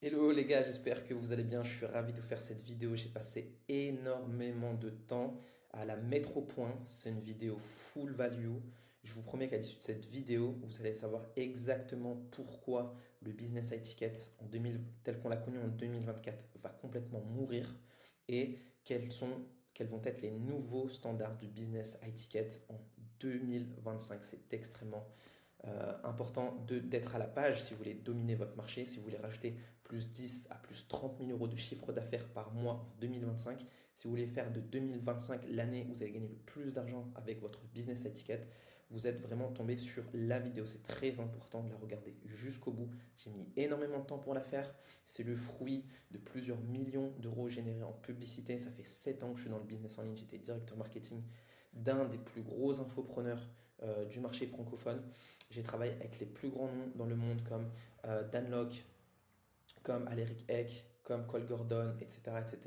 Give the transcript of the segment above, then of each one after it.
Hello les gars, j'espère que vous allez bien. Je suis ravi de vous faire cette vidéo. J'ai passé énormément de temps à la mettre au point. C'est une vidéo full value. Je vous promets qu'à l'issue de cette vidéo, vous allez savoir exactement pourquoi le business high ticket en 2000, tel qu'on l'a connu en 2024 va complètement mourir et quels vont être les nouveaux standards du business high ticket en 2025. C'est extrêmement important d'être à la page si vous voulez dominer votre marché, si vous voulez rajouter plus 10 à plus 30 000 euros de chiffre d'affaires par mois en 2025, si vous voulez faire de 2025 l'année où vous allez gagner le plus d'argent avec votre business à étiquette, vous êtes vraiment tombé sur la vidéo. C'est très important de la regarder jusqu'au bout. J'ai mis énormément de temps pour la faire. C'est le fruit de plusieurs millions d'euros générés en publicité. Ça fait 7 ans que je suis dans le business en ligne. J'étais directeur marketing d'un des plus gros infopreneurs du marché francophone. J'ai travaillé avec les plus grands noms dans le monde comme Dan Lok, comme Alaric Eck, comme Cole Gordon, etc. etc.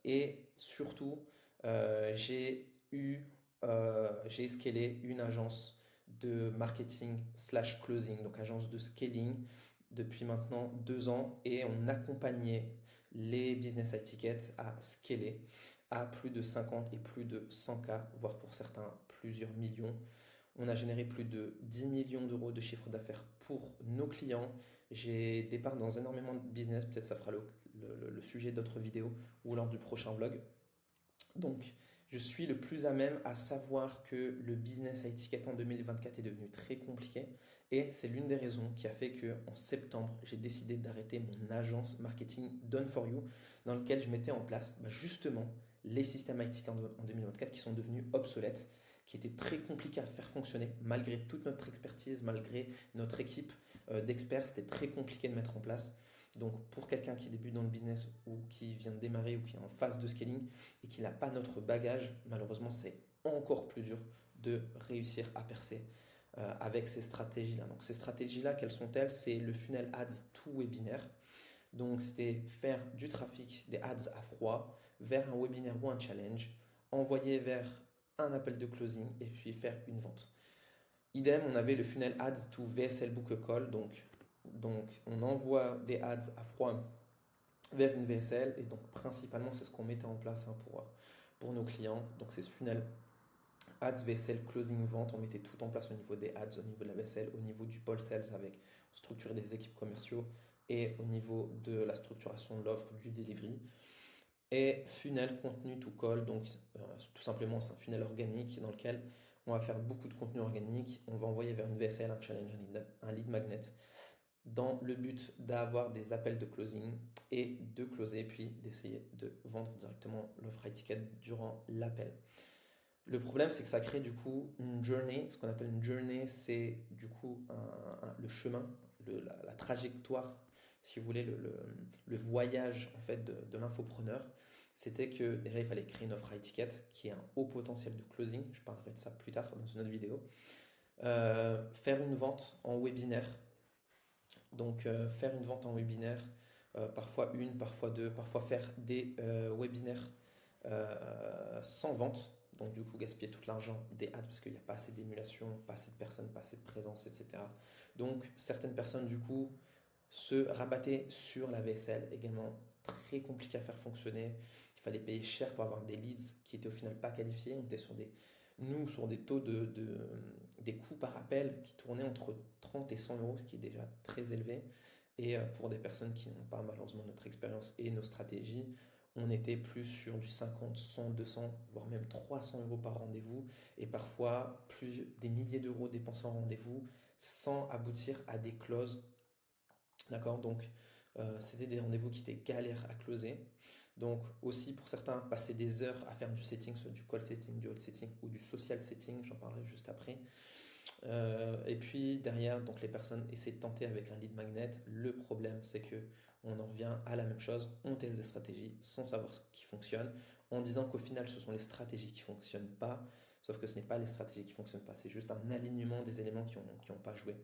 Et surtout, j'ai scalé une agence de marketing slash closing, donc agence de scaling depuis maintenant 2 ans et on accompagnait les business high tickets à scaler à plus de 50 et plus de 100K, voire pour certains plusieurs millions. On a généré plus de 10 millions d'euros de chiffre d'affaires pour nos clients. J'ai des parts dans énormément de business, peut-être ça fera le sujet d'autres vidéos ou lors du prochain vlog. Donc, je suis le plus à même à savoir que le business à étiquette en 2024 est devenu très compliqué et c'est l'une des raisons qui a fait que en septembre, j'ai décidé d'arrêter mon agence marketing Done for You dans lequel je mettais en place justement les systèmes IT en 2024 qui sont devenus obsolètes, qui étaient très compliqués à faire fonctionner malgré toute notre expertise, malgré notre équipe d'experts, c'était très compliqué de mettre en place. Donc pour quelqu'un qui débute dans le business ou qui vient de démarrer ou qui est en phase de scaling, et qu'il n'a pas notre bagage, malheureusement, c'est encore plus dur de réussir à percer avec ces stratégies-là. Donc, ces stratégies-là, quelles sont-elles? C'est le funnel ads tout webinaire. Donc, c'était faire du trafic, des ads à froid, vers un webinaire ou un challenge, envoyer vers un appel de closing et puis faire une vente. Idem, on avait le funnel ads to VSL book a call. Donc, on envoie des ads à froid vers une VSL. Et donc, principalement, c'est ce qu'on mettait en place pour nos clients. Donc, c'est ce funnel ads, VSL, closing, vente. On mettait tout en place au niveau des ads, au niveau de la VSL, au niveau du pôle sales avec structurer des équipes commerciaux et au niveau de la structuration de l'offre, du delivery. Et funnel contenu to call, donc tout simplement c'est un funnel organique dans lequel on va faire beaucoup de contenu organique, on va envoyer vers une VSL, un challenge, un lead magnet dans le but d'avoir des appels de closing et de closer, puis d'essayer de vendre directement l'offre high ticket durant l'appel. Le problème, c'est que ça crée du coup une journée. Ce qu'on appelle une journée, c'est du coup le chemin, la trajectoire, si vous voulez, le voyage en fait de l'infopreneur. C'était que déjà, il fallait créer une offre high ticket qui est un haut potentiel de closing. Je parlerai de ça plus tard dans une autre vidéo. Faire une vente en webinaire, donc, faire une vente en webinaire, parfois une, parfois deux, parfois faire des webinaires sans vente. Donc, du coup, gaspiller tout l'argent des ads parce qu'il n'y a pas assez d'émulation, pas assez de personnes, pas assez de présence, etc. Donc, certaines personnes, du coup, se rabattaient sur la VSL, également très compliqué à faire fonctionner. Il fallait payer cher pour avoir des leads qui étaient au final pas qualifiés. On était sur des taux des coûts par appel qui tournaient entre 30 et 100 euros, ce qui est déjà très élevé. Et pour des personnes qui n'ont pas malheureusement notre expérience et nos stratégies, on était plus sur du 50, 100, 200, voire même 300 euros par rendez-vous et parfois des milliers d'euros dépensés en rendez-vous sans aboutir à des clauses. D'accord? Donc, c'était des rendez-vous qui étaient galères à closer. Donc, aussi pour certains, passer des heures à faire du setting, soit du call setting, du hot setting ou du social setting, j'en parlerai juste après. Et puis derrière, donc les personnes essaient de tenter avec un lead magnet. Le problème, c'est que on en revient à la même chose. On teste des stratégies sans savoir ce qui fonctionne, en disant qu'au final, ce sont les stratégies qui fonctionnent pas. Sauf que ce n'est pas les stratégies qui fonctionnent pas. C'est juste un alignement des éléments qui ont pas joué.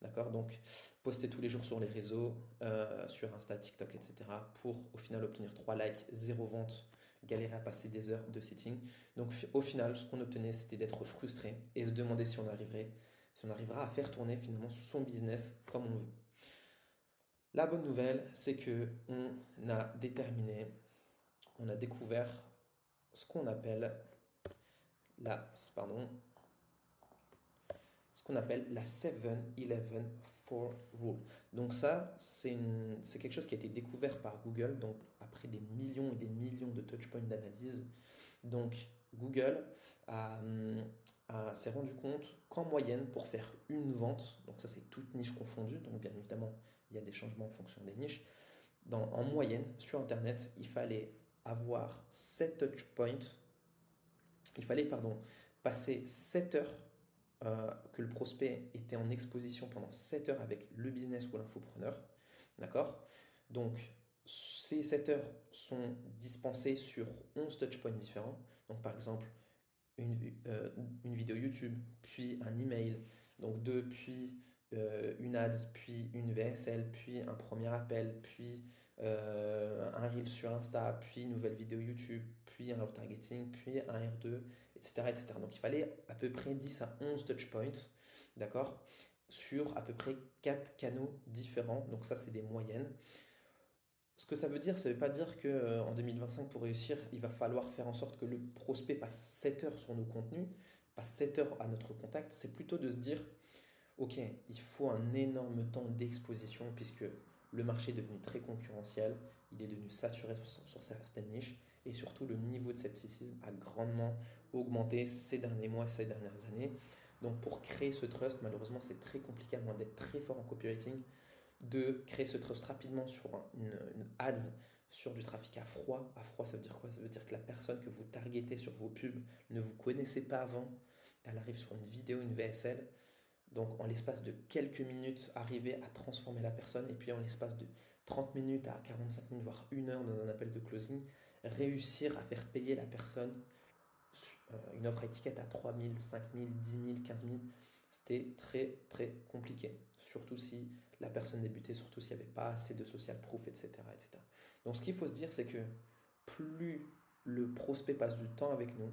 D'accord? Donc, poster tous les jours sur les réseaux, sur Insta, TikTok, etc. pour au final obtenir 3 likes, 0 vente, galérer à passer des heures de setting. Donc, au final, ce qu'on obtenait, c'était d'être frustré et se demander si on arrivera à faire tourner finalement son business comme on veut. La bonne nouvelle, c'est que on a découvert ce qu'on appelle la, pardon, ce qu'on appelle la 7-11-4 rule. Donc ça, c'est quelque chose qui a été découvert par Google, donc après des millions et des millions de touchpoints d'analyse. Donc Google a, s'est rendu compte qu'en moyenne, pour faire une vente, donc ça c'est toute niche confondue, donc bien évidemment il y a des changements en fonction des niches, en moyenne sur Internet, il fallait avoir 7 touchpoints, il fallait passer 7 heures, que le prospect était en exposition pendant 7 heures avec le business ou l'infopreneur. D'accord? Donc, ces 7 heures sont dispensées sur 11 touchpoints différents. Donc, par exemple, une, euh, une vidéo YouTube, puis un email, donc deux, puis une ads, puis une VSL, puis un premier appel, puis un reel sur Insta, puis une nouvelle vidéo YouTube, puis un retargeting, puis un R2, etc., etc. Donc il fallait à peu près 10 à 11 touchpoints, d'accord, sur à peu près 4 canaux différents. Donc ça, c'est des moyennes. Ce que ça veut dire, ça ne veut pas dire qu'en 2025, pour réussir, il va falloir faire en sorte que le prospect passe 7 heures sur nos contenus, passe 7 heures à notre contact. C'est plutôt de se dire, OK, il faut un énorme temps d'exposition puisque le marché est devenu très concurrentiel, il est devenu saturé sur certaines niches et surtout le niveau de scepticisme a grandement augmenté ces derniers mois, ces dernières années. Donc pour créer ce trust, malheureusement, c'est très compliqué à moins d'être très fort en copywriting de créer ce trust rapidement sur une ads, sur du trafic à froid. À froid, ça veut dire quoi? Ça veut dire que la personne que vous targetez sur vos pubs ne vous connaissez pas avant. Elle arrive sur une vidéo, une VSL. Donc en l'espace de quelques minutes, arriver à transformer la personne. Et puis en l'espace de 30 minutes à 45 minutes, voire une heure dans un appel de closing, réussir à faire payer la personne une offre à étiquette à 3 000, 5 000, 10 000, 15 000, c'était très très compliqué. Surtout si la personne débutait, surtout s'il n'y avait pas assez de social proof, etc., etc. Donc ce qu'il faut se dire, c'est que plus le prospect passe du temps avec nous,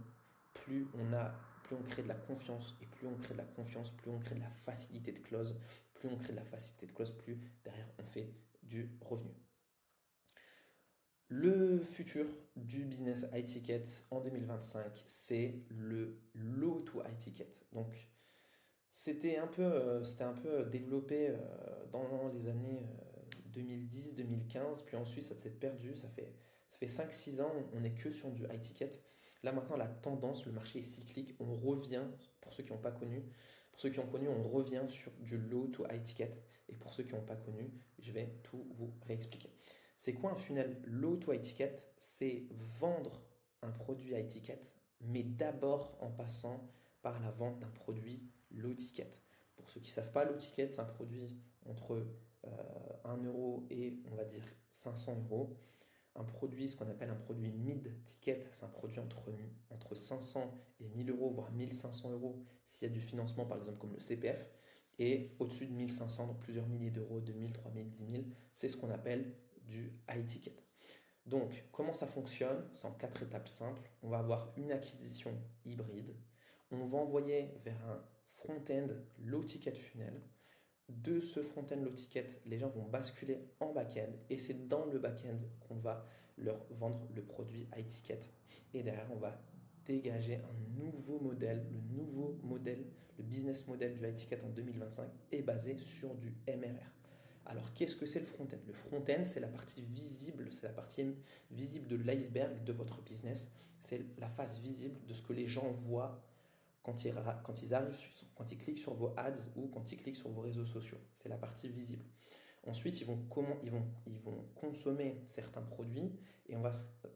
plus on crée de la confiance, et plus on crée de la confiance, plus on crée de la facilité de close, plus on crée de la facilité de close, plus derrière on fait du revenu. Le futur du business high ticket en 2025, c'est le low to high ticket. Donc, c'était un peu développé dans les années 2010-2015, puis ensuite ça s'est perdu. Ça fait 5-6 ans, on n'est que sur du high ticket. Là maintenant, la tendance, le marché est cyclique. On revient, pour ceux qui n'ont pas connu, pour ceux qui ont connu, on revient sur du low to high ticket. Et pour ceux qui n'ont pas connu, je vais tout vous réexpliquer. C'est quoi un funnel low to high ticket? C'est vendre un produit high ticket, mais d'abord en passant par la vente d'un produit low ticket. Pour ceux qui ne savent pas, low ticket, c'est un produit entre 1 euro et on va dire 500 euros. Un produit, ce qu'on appelle un produit mid-ticket, c'est un produit entre 500 et 1000 euros, voire 1500 euros s'il y a du financement, par exemple comme le CPF. Et au-dessus de 1500, donc plusieurs milliers d'euros, 2000, 3000, 10 000, c'est ce qu'on appelle du high ticket. Donc, comment ça fonctionne? C'est en 4 étapes simples. On va avoir une acquisition hybride. On va envoyer vers un front-end low ticket funnel. De ce front-end low ticket, les gens vont basculer en back-end et c'est dans le back-end qu'on va leur vendre le produit high ticket. Et derrière, on va dégager un nouveau modèle. Le nouveau modèle, le business model du high ticket en 2025 est basé sur du MRR. Alors, qu'est-ce que c'est le front-end? Le front-end, c'est la partie visible, c'est la partie visible de l'iceberg de votre business. C'est la face visible de ce que les gens voient quand ils cliquent sur vos ads ou quand ils cliquent sur vos réseaux sociaux. C'est la partie visible. Ensuite, ils vont consommer certains produits et on va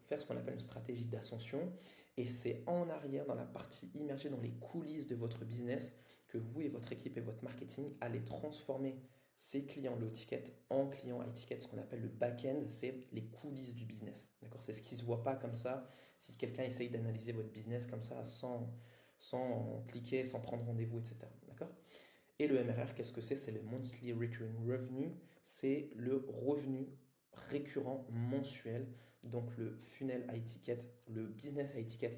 faire ce qu'on appelle une stratégie d'ascension. Et c'est en arrière, dans la partie immergée, dans les coulisses de votre business, que vous et votre équipe et votre marketing allez transformer ces clients low ticket en clients high ticket. Ce qu'on appelle le back-end, c'est les coulisses du business. D'accord? C'est ce qui ne se voit pas comme ça. Si quelqu'un essaye d'analyser votre business comme ça sans cliquer, sans prendre rendez-vous, etc. D'accord? Et le MRR, qu'est-ce que c'est? C'est le Monthly Recurring Revenue. C'est le revenu récurrent mensuel. Donc le funnel high ticket, le business high ticket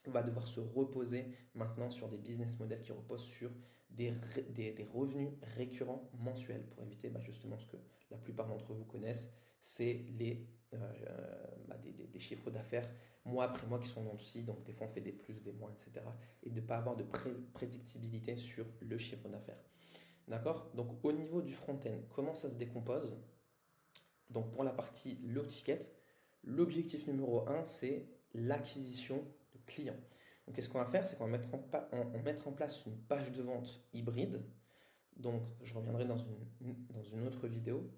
va devoir se reposer maintenant sur des business models qui reposent sur des revenus récurrents mensuels pour éviter justement ce que la plupart d'entre vous connaissent, c'est des chiffres d'affaires mois après mois qui sont dans le scie, donc des fois on fait des plus, des moins, etc. Et de ne pas avoir de prédictibilité sur le chiffre d'affaires. D'accord? Donc au niveau du front-end, comment ça se décompose? Donc pour la partie low ticket, l'objectif numéro un, c'est l'acquisition de clients. Donc qu'est-ce qu'on va faire? C'est qu'on va mettre en place une page de vente hybride. Donc je reviendrai dans une autre vidéo.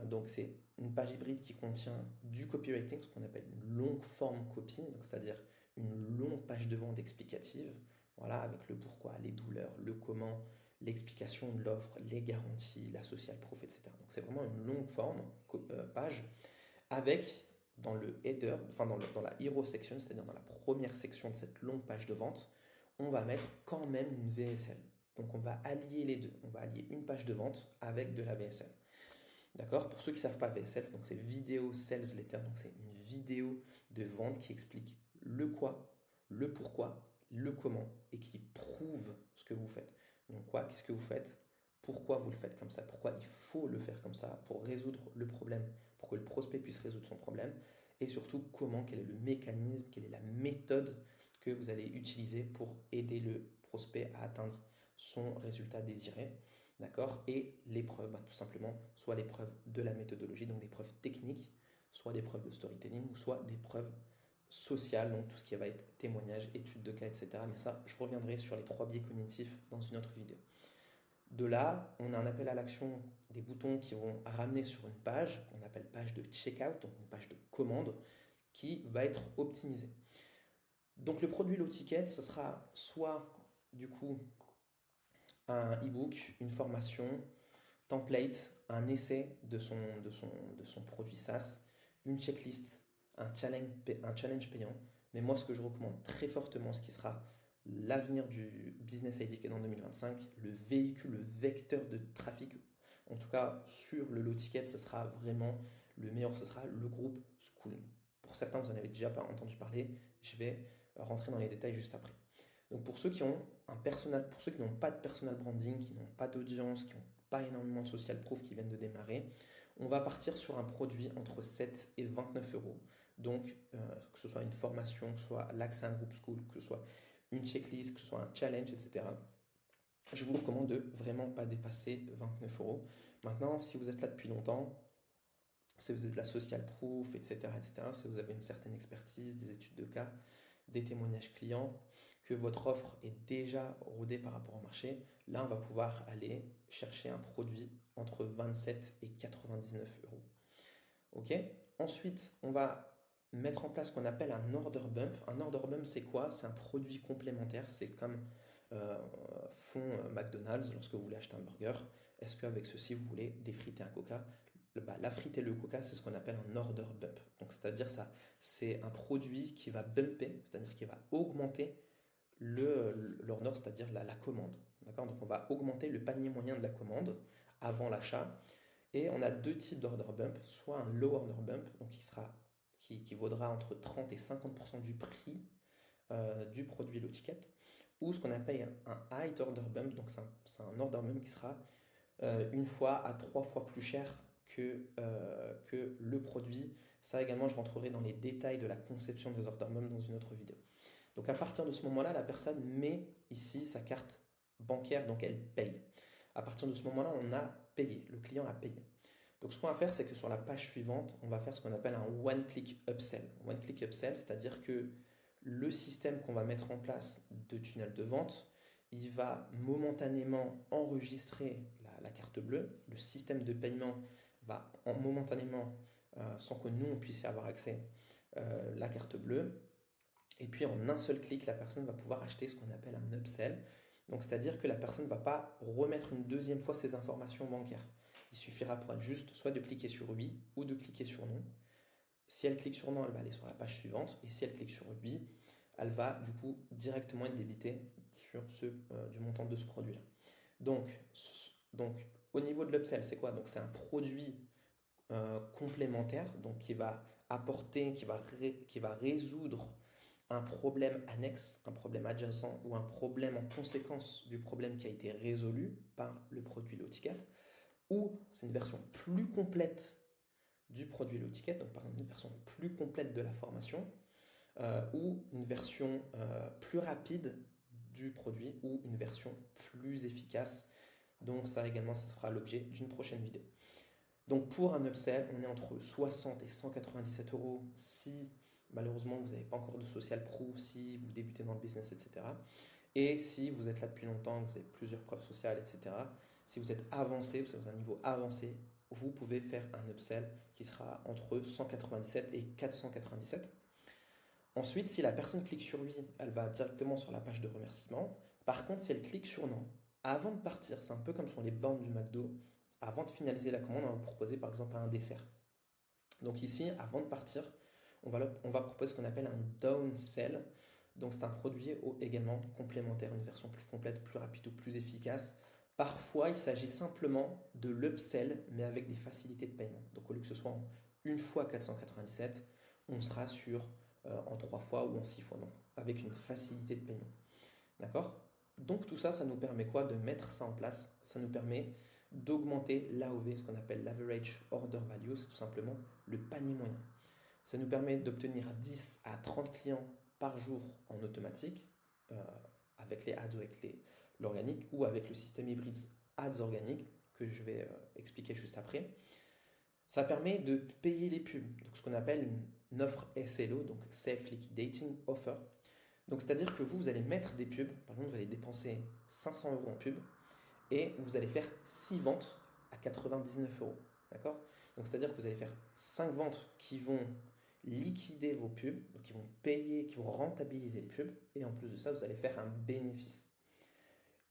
Donc c'est une page hybride qui contient du copywriting, ce qu'on appelle une longue forme copy, donc c'est-à-dire une longue page de vente explicative, voilà, avec le pourquoi, les douleurs, le comment, l'explication de l'offre, les garanties, la social proof, etc. Donc c'est vraiment une longue forme page avec dans le header, enfin dans la hero section, c'est-à-dire dans la première section de cette longue page de vente, on va mettre quand même une VSL. Donc on va allier les deux. On va allier une page de vente avec de la VSL. D'accord? Pour ceux qui ne savent pas VSL, donc c'est Video Sales Letter, donc c'est une vidéo de vente qui explique le quoi, le pourquoi, le comment et qui prouve ce que vous faites. Donc quoi, qu'est-ce que vous faites? Pourquoi vous le faites comme ça? Pourquoi il faut le faire comme ça pour résoudre le problème, pour que le prospect puisse résoudre son problème? Et surtout, comment, quel est le mécanisme, quelle est la méthode que vous allez utiliser pour aider le prospect à atteindre son résultat désiré. D'accord? Et l'épreuve, tout simplement, soit l'épreuve de la méthodologie, donc des preuves techniques, soit des preuves de storytelling, ou soit des preuves sociales, donc tout ce qui va être témoignage, études de cas, etc. Mais ça, je reviendrai sur les 3 biais cognitifs dans une autre vidéo. De là, on a un appel à l'action, des boutons qui vont ramener sur une page, qu'on appelle page de checkout, donc une page de commande, qui va être optimisée. Donc le produit low ticket, ce sera soit du coup un e-book, une formation, template, un essai de son produit SaaS, une checklist, un challenge payant. Mais moi, ce que je recommande très fortement, ce qui sera l'avenir du Business IDK en 2025, le véhicule, le vecteur de trafic, en tout cas sur le low ticket, ce sera vraiment le meilleur, ce sera le groupe School. Pour certains, vous en avez déjà pas entendu parler, je vais rentrer dans les détails juste après. Donc pour ceux qui ont pour ceux qui n'ont pas de personal branding, qui n'ont pas d'audience, qui n'ont pas énormément de social proof, qui viennent de démarrer, on va partir sur un produit entre 7 et 29 euros. Donc que ce soit une formation, que ce soit l'accès à un groupe school, que ce soit une checklist, que ce soit un challenge, etc. Je vous recommande de vraiment pas dépasser 29 euros. Maintenant, si vous êtes là depuis longtemps, si vous êtes de la social proof, etc., si vous avez une certaine expertise, des études de cas, des témoignages clients, que votre offre est déjà rodée par rapport au marché, là, on va pouvoir aller chercher un produit entre 27 et 99 euros. Ok? Ensuite, on va mettre en place ce qu'on appelle un order bump. Un order bump, c'est quoi? C'est un produit complémentaire. C'est comme font McDonald's lorsque vous voulez acheter un burger. Est-ce qu'avec ceci, vous voulez défriter un coca? La frite et le coca, c'est ce qu'on appelle un order bump. Donc, c'est-à-dire ça, c'est un produit qui va bumper, c'est-à-dire qui va augmenter l'order, c'est-à-dire la commande. D'accord? Donc, on va augmenter le panier moyen de la commande avant l'achat. Et on a 2 types d'order bump, soit un low order bump, donc qui vaudra entre 30 et 50% du prix du produit low ticket, ou ce qu'on appelle un high order bump, donc c'est un order bump qui sera une fois à 3 fois plus cher que le produit. Ça également, je rentrerai dans les détails de la conception des order bumps dans une autre vidéo. Donc à partir de ce moment-là, la personne met ici sa carte bancaire, donc elle paye. À partir de ce moment-là, on a payé, le client a payé. Donc ce qu'on va faire, c'est que sur la page suivante, on va faire ce qu'on appelle un one-click upsell. One-click upsell, c'est-à-dire que le système qu'on va mettre en place de tunnel de vente, il va momentanément enregistrer la carte bleue. Le système de paiement va momentanément, sans que nous on puisse y avoir accès, la carte bleue. Et puis en un seul clic, la personne va pouvoir acheter ce qu'on appelle un upsell. Donc c'est-à-dire que la personne ne va pas remettre une deuxième fois ses informations bancaires. Il suffira pour elle juste soit de cliquer sur oui ou de cliquer sur non. Si elle clique sur non, elle va aller sur la page suivante. Et si elle clique sur oui, elle va du coup directement être débitée sur du montant de ce produit-là. Donc au niveau de l'upsell, c'est quoi? Donc c'est un produit complémentaire, donc qui va apporter, qui va résoudre un problème annexe, un problème adjacent ou un problème en conséquence du problème qui a été résolu par le produit low ticket, ou c'est une version plus complète du produit low ticket, donc par exemple une version plus complète de la formation, ou une version plus rapide du produit ou une version plus efficace. Donc ça également, ça sera l'objet d'une prochaine vidéo. Donc pour un upsell, on est entre 60 et 197 euros si malheureusement vous n'avez pas encore de social proof, si vous débutez dans le business, etc. Et si vous êtes là depuis longtemps, vous avez plusieurs preuves sociales, etc. Si vous êtes avancé, vous avez un niveau avancé, vous pouvez faire un upsell qui sera entre 197 et 497. Ensuite, si la personne clique sur oui, elle va directement sur la page de remerciement. Par contre, si elle clique sur non, avant de partir, c'est un peu comme sur les bornes du McDo, avant de finaliser la commande, on va vous proposer par exemple un dessert. Donc ici, avant de partir, on va proposer ce qu'on appelle un downsell. Donc c'est un produit également complémentaire, une version plus complète, plus rapide ou plus efficace. Parfois, il s'agit simplement de l'upsell, mais avec des facilités de paiement. Donc au lieu que ce soit en une fois 497, on sera sur en 3 fois ou en 6 fois, donc avec une facilité de paiement. D'accord? Donc tout ça, ça nous permet quoi? De mettre ça en place. Ça nous permet d'augmenter l'AOV, ce qu'on appelle l'Average Order Value, c'est tout simplement le panier moyen. Ça nous permet d'obtenir 10 à 30 clients par jour en automatique, euh, avec les ads ou avec l'organique, ou avec le système hybride ads organique, que je vais expliquer juste après. Ça permet de payer les pubs, donc ce qu'on appelle une offre SLO, donc Self Liquidating Offer. Donc c'est-à-dire que vous allez mettre des pubs, par exemple vous allez dépenser 500 euros en pub, et vous allez faire 6 ventes à 99 euros. D'accord? Donc c'est-à-dire que vous allez faire 5 ventes qui vont liquider vos pubs, donc qui vont payer, qui vont rentabiliser les pubs, et en plus de ça, vous allez faire un bénéfice.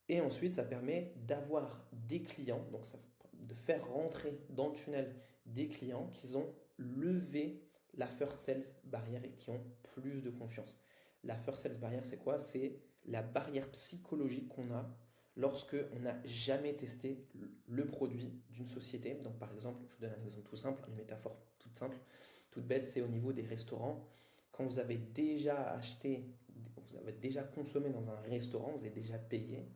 Et ensuite, ça permet d'avoir des clients, donc de faire rentrer dans le tunnel des clients qui ont levé la first sales barrière et qui ont plus de confiance. La first sales barrière, c'est quoi? C'est la barrière psychologique qu'on a lorsque on n'a jamais testé le produit d'une société. Donc par exemple, je vous donne un exemple tout simple, une métaphore toute simple, toute bête, c'est au niveau des restaurants. Quand vous avez déjà acheté, vous avez déjà consommé dans un restaurant, vous avez déjà payé.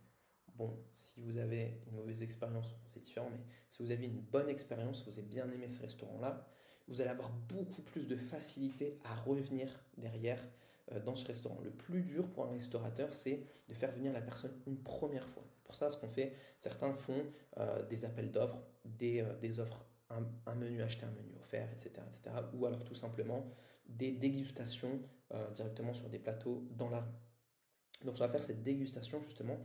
Bon, si vous avez une mauvaise expérience, c'est différent, mais si vous avez une bonne expérience, vous avez bien aimé ce restaurant-là, vous allez avoir beaucoup plus de facilité à revenir derrière dans ce restaurant. Le plus dur pour un restaurateur, c'est de faire venir la personne une première fois. Pour ça, ce qu'on fait, certains font des appels d'offres, des offres, un menu acheté, un menu offert, etc., etc. Ou alors tout simplement des dégustations directement sur des plateaux dans la rue. Donc, on va faire cette dégustation justement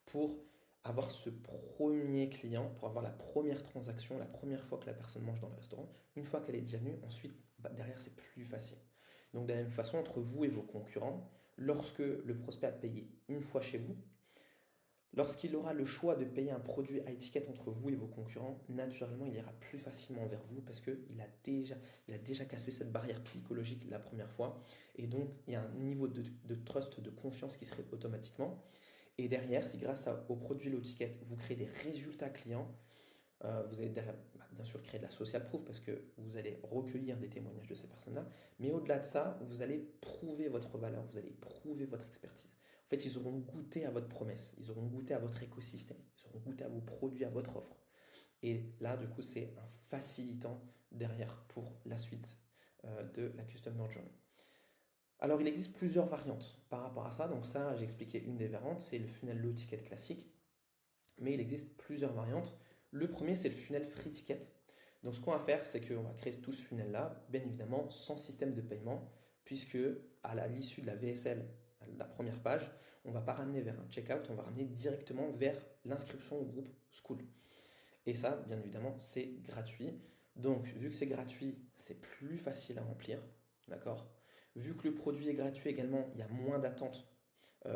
pour avoir ce premier client, pour avoir la première transaction, la première fois que la personne mange dans le restaurant. Une fois qu'elle est déjà venue, ensuite, derrière, c'est plus facile. Donc, de la même façon, entre vous et vos concurrents, lorsque le prospect a payé une fois chez vous, lorsqu'il aura le choix de payer un produit à étiquette entre vous et vos concurrents, naturellement, il ira plus facilement vers vous parce qu'il a déjà cassé cette barrière psychologique la première fois. Et donc, il y a un niveau de trust, de confiance qui se crée automatiquement. Et derrière, si grâce au produit low ticket, vous créez des résultats clients, vous allez bien sûr créer de la social proof parce que vous allez recueillir des témoignages de ces personnes-là. Mais au-delà de ça, vous allez prouver votre valeur, vous allez prouver votre expertise. En fait, ils auront goûté à votre promesse, ils auront goûté à votre écosystème, ils auront goûté à vos produits, à votre offre. Et là, du coup, c'est un facilitant derrière pour la suite de la Customer Journey. Alors, il existe plusieurs variantes par rapport à ça. Donc ça, j'ai expliqué une des variantes, c'est le funnel low ticket classique. Mais il existe plusieurs variantes. Le premier, c'est le funnel free ticket. Donc ce qu'on va faire, c'est qu'on va créer tout ce funnel-là, bien évidemment, sans système de paiement, puisque à l'issue de la VSL, la première page, on ne va pas ramener vers un checkout, on va ramener directement vers l'inscription au groupe School. Et ça, bien évidemment, c'est gratuit. Donc, vu que c'est gratuit, c'est plus facile à remplir. D'accord? Vu que le produit est gratuit également, il y a moins d'attente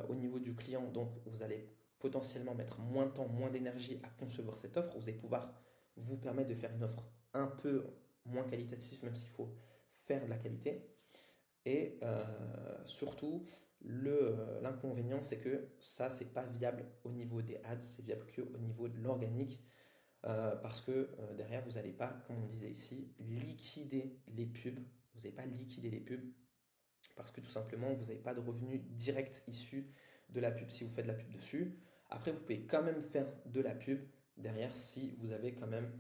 au niveau du client. Donc, vous allez potentiellement mettre moins de temps, moins d'énergie à concevoir cette offre. Vous allez pouvoir vous permettre de faire une offre un peu moins qualitative, même s'il faut faire de la qualité. Et surtout, l'inconvénient, c'est que ça, c'est pas viable au niveau des ads, c'est viable qu'au niveau de l'organique. Parce que derrière, vous n'allez pas, comme on disait ici, liquider les pubs. Vous n'allez pas liquider les pubs. parce que tout simplement, vous n'avez pas de revenus directs issus de la pub si vous faites de la pub dessus. Après, vous pouvez quand même faire de la pub derrière si vous avez quand même,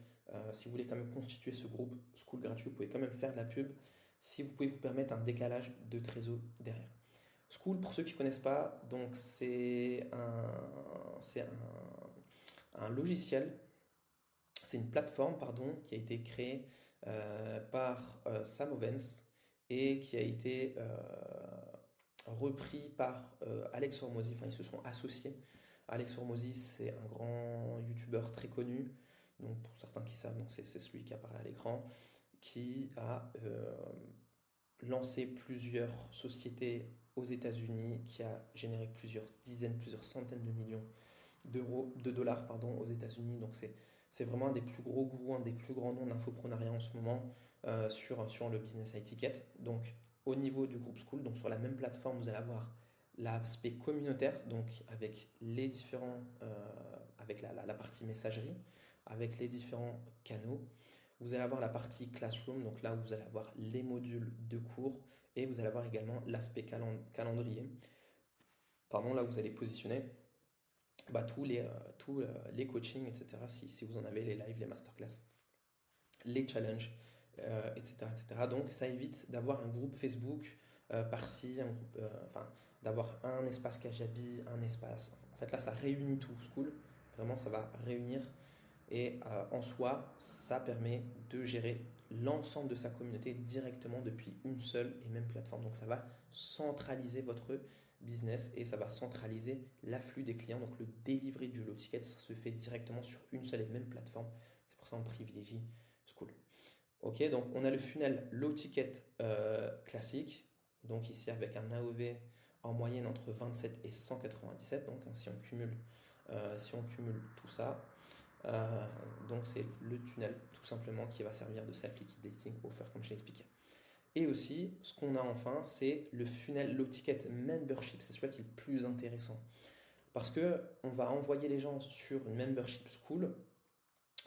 si vous voulez quand même constituer ce groupe School gratuit, vous pouvez quand même faire de la pub si vous pouvez vous permettre un décalage de trésor derrière. School, pour ceux qui ne connaissent pas, donc un logiciel, c'est une plateforme pardon, qui a été créée par Sam Ovens et qui a été repris par Alex Hormozy. Enfin, ils se sont associés. Alex Hormozy, c'est un grand youtubeur très connu. Donc, pour certains qui savent, c'est celui qui apparaît à l'écran, qui a lancé plusieurs sociétés aux États-Unis, qui a généré plusieurs dizaines, plusieurs centaines de millions de dollars pardon, aux États-Unis. Donc c'est vraiment un des plus gros gourous, un des plus grands noms de l'infoprenariat en ce moment sur le business high ticket. Donc au niveau du groupe School, donc sur la même plateforme, vous allez avoir l'aspect communautaire, donc avec les différents, avec la partie messagerie, avec les différents canaux. Vous allez avoir la partie classroom, donc là où vous allez avoir les modules de cours, et vous allez avoir également l'aspect calendrier. Pardon, là où vous allez positionner tous les coachings, etc. Si vous en avez, les lives, les masterclass, les challenges, etc., etc. Donc ça évite d'avoir un groupe Facebook par-ci, enfin d'avoir un espace Kajabi, un espace. En fait là, ça réunit tout School. Vraiment, ça va réunir. Et en soi, ça permet de gérer l'ensemble de sa communauté directement depuis une seule et même plateforme. Donc ça va centraliser votre business et ça va centraliser l'afflux des clients. Donc le delivery du low ticket, ça se fait directement sur une seule et même plateforme. C'est pour ça qu'on privilégie School. Ok, donc on a le funnel low ticket classique. Donc ici avec un AOV en moyenne entre 27 et 197. Donc si on cumule tout ça, donc c'est le tunnel tout simplement qui va servir de self-liquidating offer comme je l'ai expliqué. Et aussi, ce qu'on a enfin, c'est le funnel low ticket membership. C'est celui qui est le plus intéressant. Parce que on va envoyer les gens sur une membership school.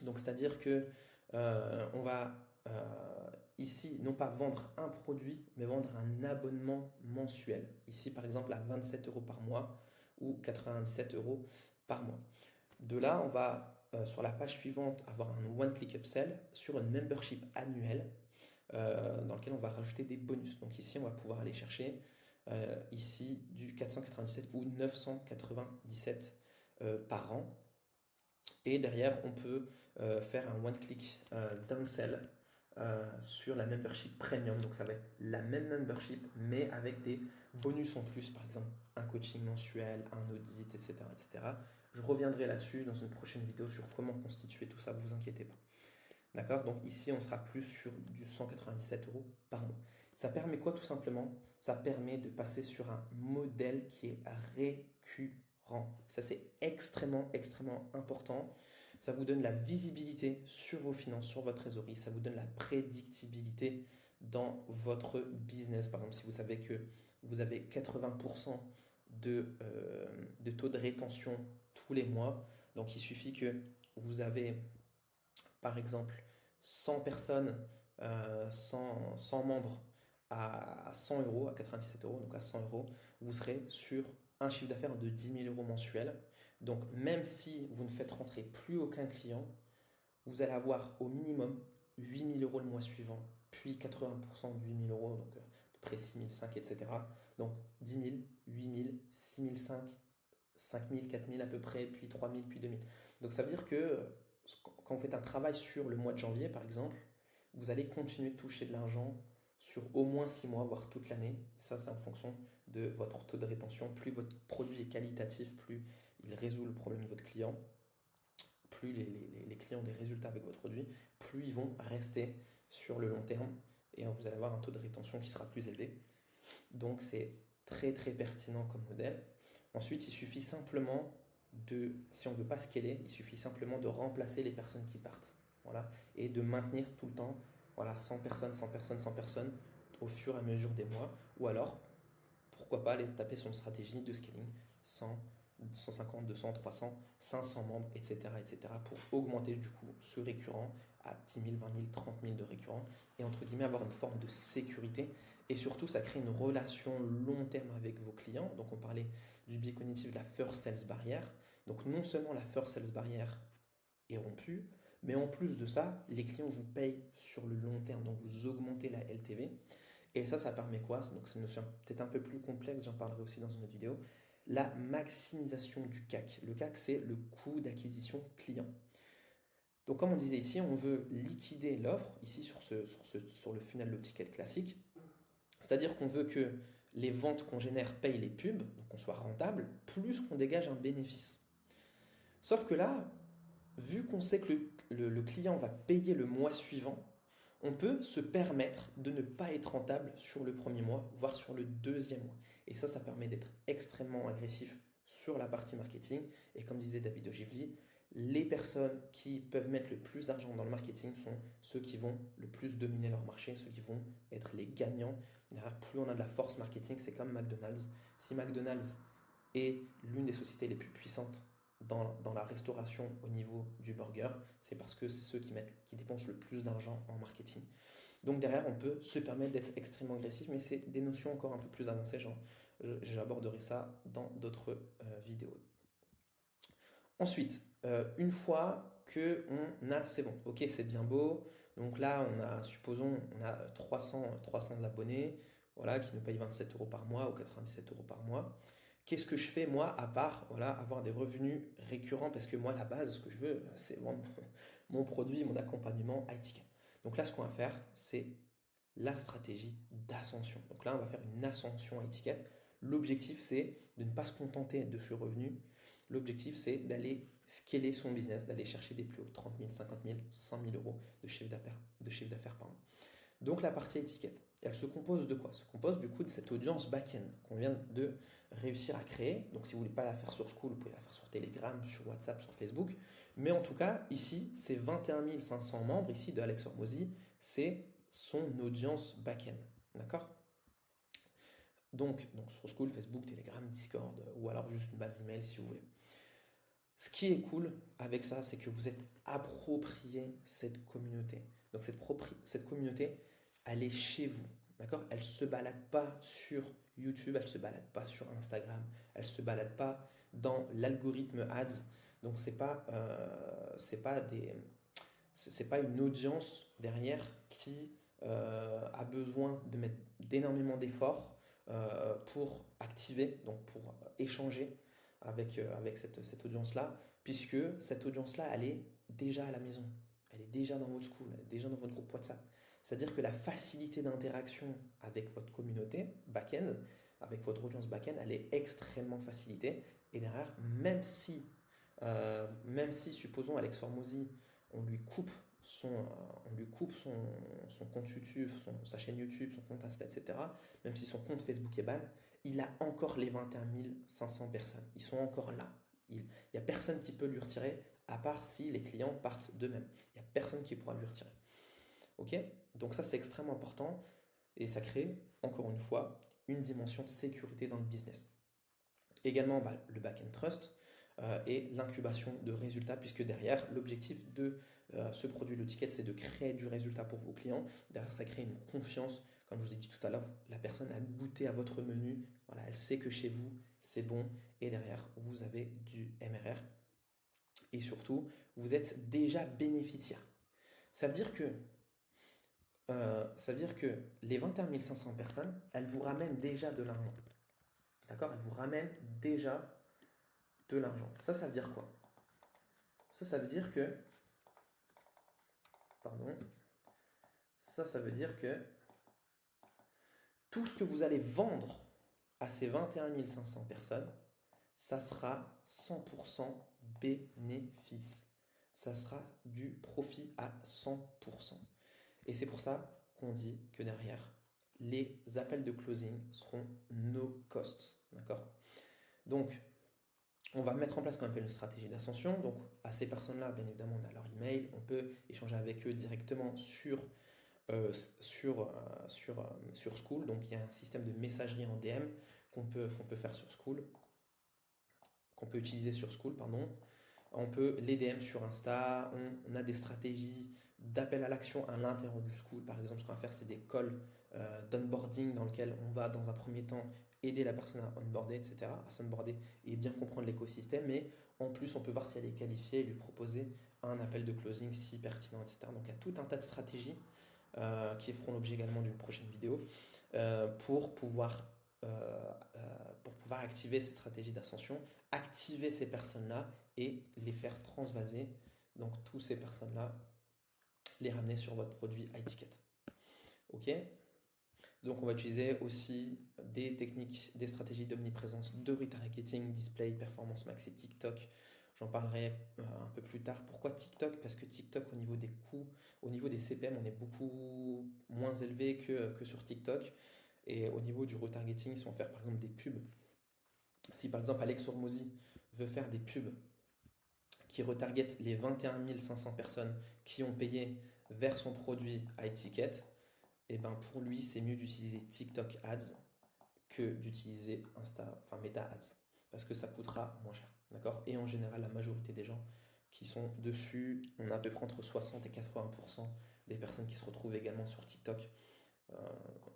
Donc c'est-à-dire que on va ici non pas vendre un produit, mais vendre un abonnement mensuel. Ici par exemple à 27 euros par mois ou 97 euros par mois. De là, on va sur la page suivante avoir un one-click upsell sur une membership annuelle dans lequel on va rajouter des bonus. Donc ici, on va pouvoir aller chercher ici du 497 ou 997 par an. Et derrière, on peut faire un one-click downsell sur la membership premium. Donc ça va être la même membership, mais avec des bonus en plus, par exemple un coaching mensuel, un audit, etc. etc. Je reviendrai là-dessus dans une prochaine vidéo sur comment constituer tout ça, vous inquiétez pas. D'accord? Donc ici, on sera plus sur du 197 euros par mois. Ça permet quoi tout simplement? Ça permet de passer sur un modèle qui est récurrent. Ça, c'est extrêmement, extrêmement important. Ça vous donne la visibilité sur vos finances, sur votre trésorerie. Ça vous donne la prédictibilité dans votre business. Par exemple, si vous savez que vous avez 80% de taux de rétention tous les mois, donc il suffit que vous avez par exemple 100 personnes, 100 membres à 100 euros, à 97 euros, donc à 100 euros, vous serez sur un chiffre d'affaires de 10 000 euros mensuel. Donc même si vous ne faites rentrer plus aucun client, vous allez avoir au minimum 8 000 euros le mois suivant, puis 80% de 8 000 euros, donc à peu près 6 500, etc. Donc 10 000, 8 000, 6 500, 5 000, 4 000 à peu près, puis 3 000, puis 2 000. Donc ça veut dire que quand vous faites un travail sur le mois de janvier, par exemple, vous allez continuer de toucher de l'argent sur au moins 6 mois, voire toute l'année. Ça, c'est en fonction de votre taux de rétention. Plus votre produit est qualitatif, plus il résout le problème de votre client, plus les clients ont des résultats avec votre produit, plus ils vont rester sur le long terme et vous allez avoir un taux de rétention qui sera plus élevé. Donc, c'est très très pertinent comme modèle. Ensuite, il suffit simplement si on ne veut pas scaler, il suffit simplement de remplacer les personnes qui partent. Voilà, et de maintenir tout le temps 100 personnes, 100 personnes, 100 personnes au fur et à mesure des mois. Ou alors, pourquoi pas aller taper sur une stratégie de scaling 100, 150, 200, 300, 500 membres, etc., etc., pour augmenter du coup ce récurrent à 10 000, 20 000, 30 000 de récurrent et entre guillemets avoir une forme de sécurité. Et surtout, ça crée une relation long terme avec vos clients. Donc, on parlait du biais cognitif de la first sales barrière. Donc, non seulement la first sales barrière est rompue, mais en plus de ça, les clients vous payent sur le long terme. Donc, vous augmentez la LTV. Et ça permet quoi? Donc, c'est une notion peut-être un peu plus complexe, j'en parlerai aussi dans une autre vidéo. La maximisation du CAC. Le CAC, c'est le coût d'acquisition client. Donc, comme on disait ici, on veut liquider l'offre, ici sur le funnel low ticket classique. C'est-à-dire qu'on veut que les ventes qu'on génère payent les pubs, donc qu'on soit rentable, plus qu'on dégage un bénéfice. Sauf que là, vu qu'on sait que le client va payer le mois suivant, on peut se permettre de ne pas être rentable sur le premier mois, voire sur le deuxième mois. Et ça permet d'être extrêmement agressif sur la partie marketing. Et comme disait David Ogilvy, les personnes qui peuvent mettre le plus d'argent dans le marketing sont ceux qui vont le plus dominer leur marché, ceux qui vont être les gagnants. Plus on a de la force marketing, c'est comme McDonald's. Si McDonald's est l'une des sociétés les plus puissantes dans la restauration au niveau du burger, c'est parce que c'est ceux qui dépensent le plus d'argent en marketing. Donc derrière, on peut se permettre d'être extrêmement agressif, mais c'est des notions encore un peu plus avancées. J'aborderai ça dans d'autres vidéos. Ensuite, une fois que c'est bon, ok, c'est bien beau. Donc là, supposons, on a 300 abonnés, voilà, qui nous payent 27 euros par mois ou 97 euros par mois. Qu'est-ce que je fais moi à part voilà, avoir des revenus récurrents? Parce que moi, à la base, ce que je veux, c'est vendre mon produit, mon accompagnement high-ticket. Donc là, ce qu'on va faire, c'est la stratégie d'ascension. Donc là, on va faire une ascension high-ticket. L'objectif, c'est de ne pas se contenter de ce revenu. L'objectif, c'est d'aller scaler son business, d'aller chercher des plus hauts, 30 000, 50 000, 100 000 euros de chiffre d'affaires par an. Donc la partie étiquette, elle se compose de quoi? Elle se compose du coup de cette audience back-end qu'on vient de réussir à créer. Donc si vous ne voulez pas la faire sur School, vous pouvez la faire sur Telegram, sur WhatsApp, sur Facebook. Mais en tout cas, ici, ces 21 500 membres ici de Alex Hormozy, c'est son audience back-end. D'accord? Donc sur School, Facebook, Telegram, Discord, ou alors juste une base email si vous voulez. Ce qui est cool avec ça, c'est que vous êtes approprié cette communauté. Donc cette communauté, elle est chez vous, d'accord? Elle ne se balade pas sur YouTube, elle ne se balade pas sur Instagram, elle ne se balade pas dans l'algorithme ads. Donc c'est pas une audience derrière qui a besoin de mettre d'énormément d'efforts pour activer, donc pour échanger avec cette audience-là, puisque cette audience-là, elle est déjà à la maison, elle est déjà dans votre school, elle est déjà dans votre groupe WhatsApp. C'est-à-dire que la facilité d'interaction avec votre communauté back-end, avec votre audience back-end, elle est extrêmement facilitée. Et derrière, même si supposons Alex Hormozy, on lui coupe son compte YouTube, sa chaîne YouTube, son compte Insta, etc., même si son compte Facebook est ban, il a encore les 21 500 personnes. Ils sont encore là. Il n'y a personne qui peut lui retirer, à part si les clients partent d'eux-mêmes. Il n'y a personne qui pourra lui retirer. Ok? Donc ça, c'est extrêmement important et ça crée, encore une fois, une dimension de sécurité dans le business. Également, le back-end trust et l'incubation de résultats, puisque derrière, l'objectif de ce produit, le ticket, c'est de créer du résultat pour vos clients. Derrière, ça crée une confiance. Comme je vous ai dit tout à l'heure, la personne a goûté à votre menu. Voilà, elle sait que chez vous, c'est bon. Et derrière, vous avez du MRR. Et surtout, vous êtes déjà bénéficiaire. Ça veut dire que les 21 500 personnes, elles vous ramènent déjà de l'argent. D'accord? Elles vous ramènent déjà de l'argent. Ça veut dire quoi? Ça veut dire que... Pardon. Ça veut dire que tout ce que vous allez vendre à ces 21 500 personnes, ça sera 100% bénéfice. Ça sera du profit à 100%. Et c'est pour ça qu'on dit que derrière, les appels de closing seront no cost. D'accord? Donc, on va mettre en place ce qu'on appelle une stratégie d'ascension. Donc, à ces personnes-là, bien évidemment, on a leur email. On peut échanger avec eux directement sur School. Donc, il y a un système de messagerie en DM qu'on peut faire sur School. qu'on peut utiliser sur Skool, pardon. On peut les DM sur Insta, on a des stratégies d'appel à l'action à l'intérieur du Skool. Par exemple, ce qu'on va faire, c'est des calls d'onboarding dans lesquels on va, dans un premier temps, aider la personne à onboarder, etc., à s'onboarder et bien comprendre l'écosystème. Mais en plus, on peut voir si elle est qualifiée et lui proposer un appel de closing si pertinent, etc. Donc, il y a tout un tas de stratégies qui feront l'objet également d'une prochaine vidéo pour pouvoir activer cette stratégie d'ascension, activer ces personnes-là et les faire transvaser. Donc, toutes ces personnes-là, les ramener sur votre produit high ticket. Ok? Donc, on va utiliser aussi des techniques, des stratégies d'omniprésence, de retargeting, display, performance max et TikTok. J'en parlerai un peu plus tard. Pourquoi TikTok? Parce que TikTok, au niveau des coûts, au niveau des CPM, on est beaucoup moins élevé que sur TikTok. Et au niveau du retargeting, si on fait par exemple des pubs, si par exemple Alex Hormozy veut faire des pubs qui retargetent les 21 500 personnes qui ont payé vers son produit à étiquette, et ben pour lui, c'est mieux d'utiliser TikTok Ads que d'utiliser Meta Ads, parce que ça coûtera moins cher, d'accord? Et en général, la majorité des gens qui sont dessus, on a à peu près entre 60 et 80% des personnes qui se retrouvent également sur TikTok. Euh,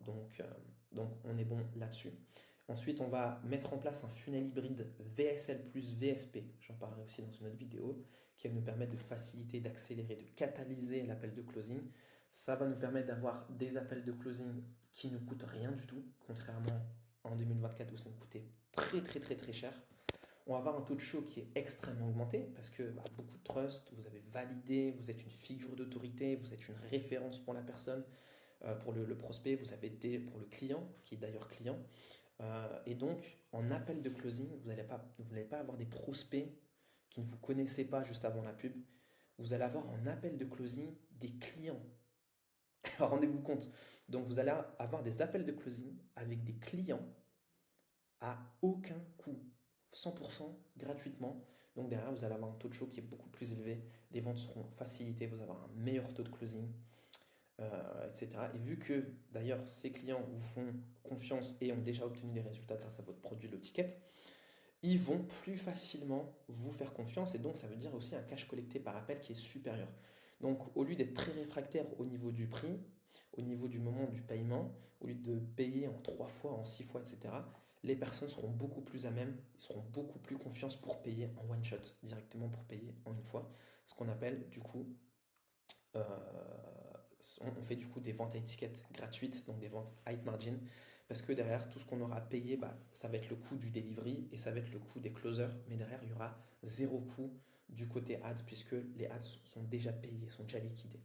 donc, euh, donc on est bon là-dessus. Ensuite, on va mettre en place un funnel hybride VSL plus VSP, j'en parlerai aussi dans une autre vidéo, qui va nous permettre de faciliter, d'accélérer, de catalyser l'appel de closing. Ça va nous permettre d'avoir des appels de closing qui ne coûtent rien du tout, contrairement en 2024 où ça nous coûtait très très très très cher. On va avoir un taux de show qui est extrêmement augmenté parce que beaucoup de trust, vous avez validé, vous êtes une figure d'autorité, vous êtes une référence pour la personne, pour le prospect, vous avez pour le client, qui est d'ailleurs client. Et donc, en appel de closing, vous n'allez pas avoir des prospects qui ne vous connaissaient pas juste avant la pub. Vous allez avoir en appel de closing des clients. Rendez-vous compte. Donc, vous allez avoir des appels de closing avec des clients à aucun coût, 100% gratuitement. Donc, derrière, vous allez avoir un taux de show qui est beaucoup plus élevé. Les ventes seront facilitées. Vous allez avoir un meilleur taux de closing. Etc. Et vu que d'ailleurs ces clients vous font confiance et ont déjà obtenu des résultats grâce à votre produit low ticket, ils vont plus facilement vous faire confiance et donc ça veut dire aussi un cash collecté par appel qui est supérieur. Donc au lieu d'être très réfractaire au niveau du prix, au niveau du moment du paiement, au lieu de payer en 3 fois, en 6 fois, etc., les personnes seront beaucoup plus à même, ils seront beaucoup plus confiance pour payer en one shot, directement pour payer en une fois, ce qu'on appelle du coup euh, on fait du coup des ventes à étiquette gratuites, donc des ventes high margin, parce que derrière, tout ce qu'on aura payé, ça va être le coût du delivery et ça va être le coût des closers, mais derrière, il y aura zéro coût du côté ads, puisque les ads sont déjà payés, sont déjà liquidés.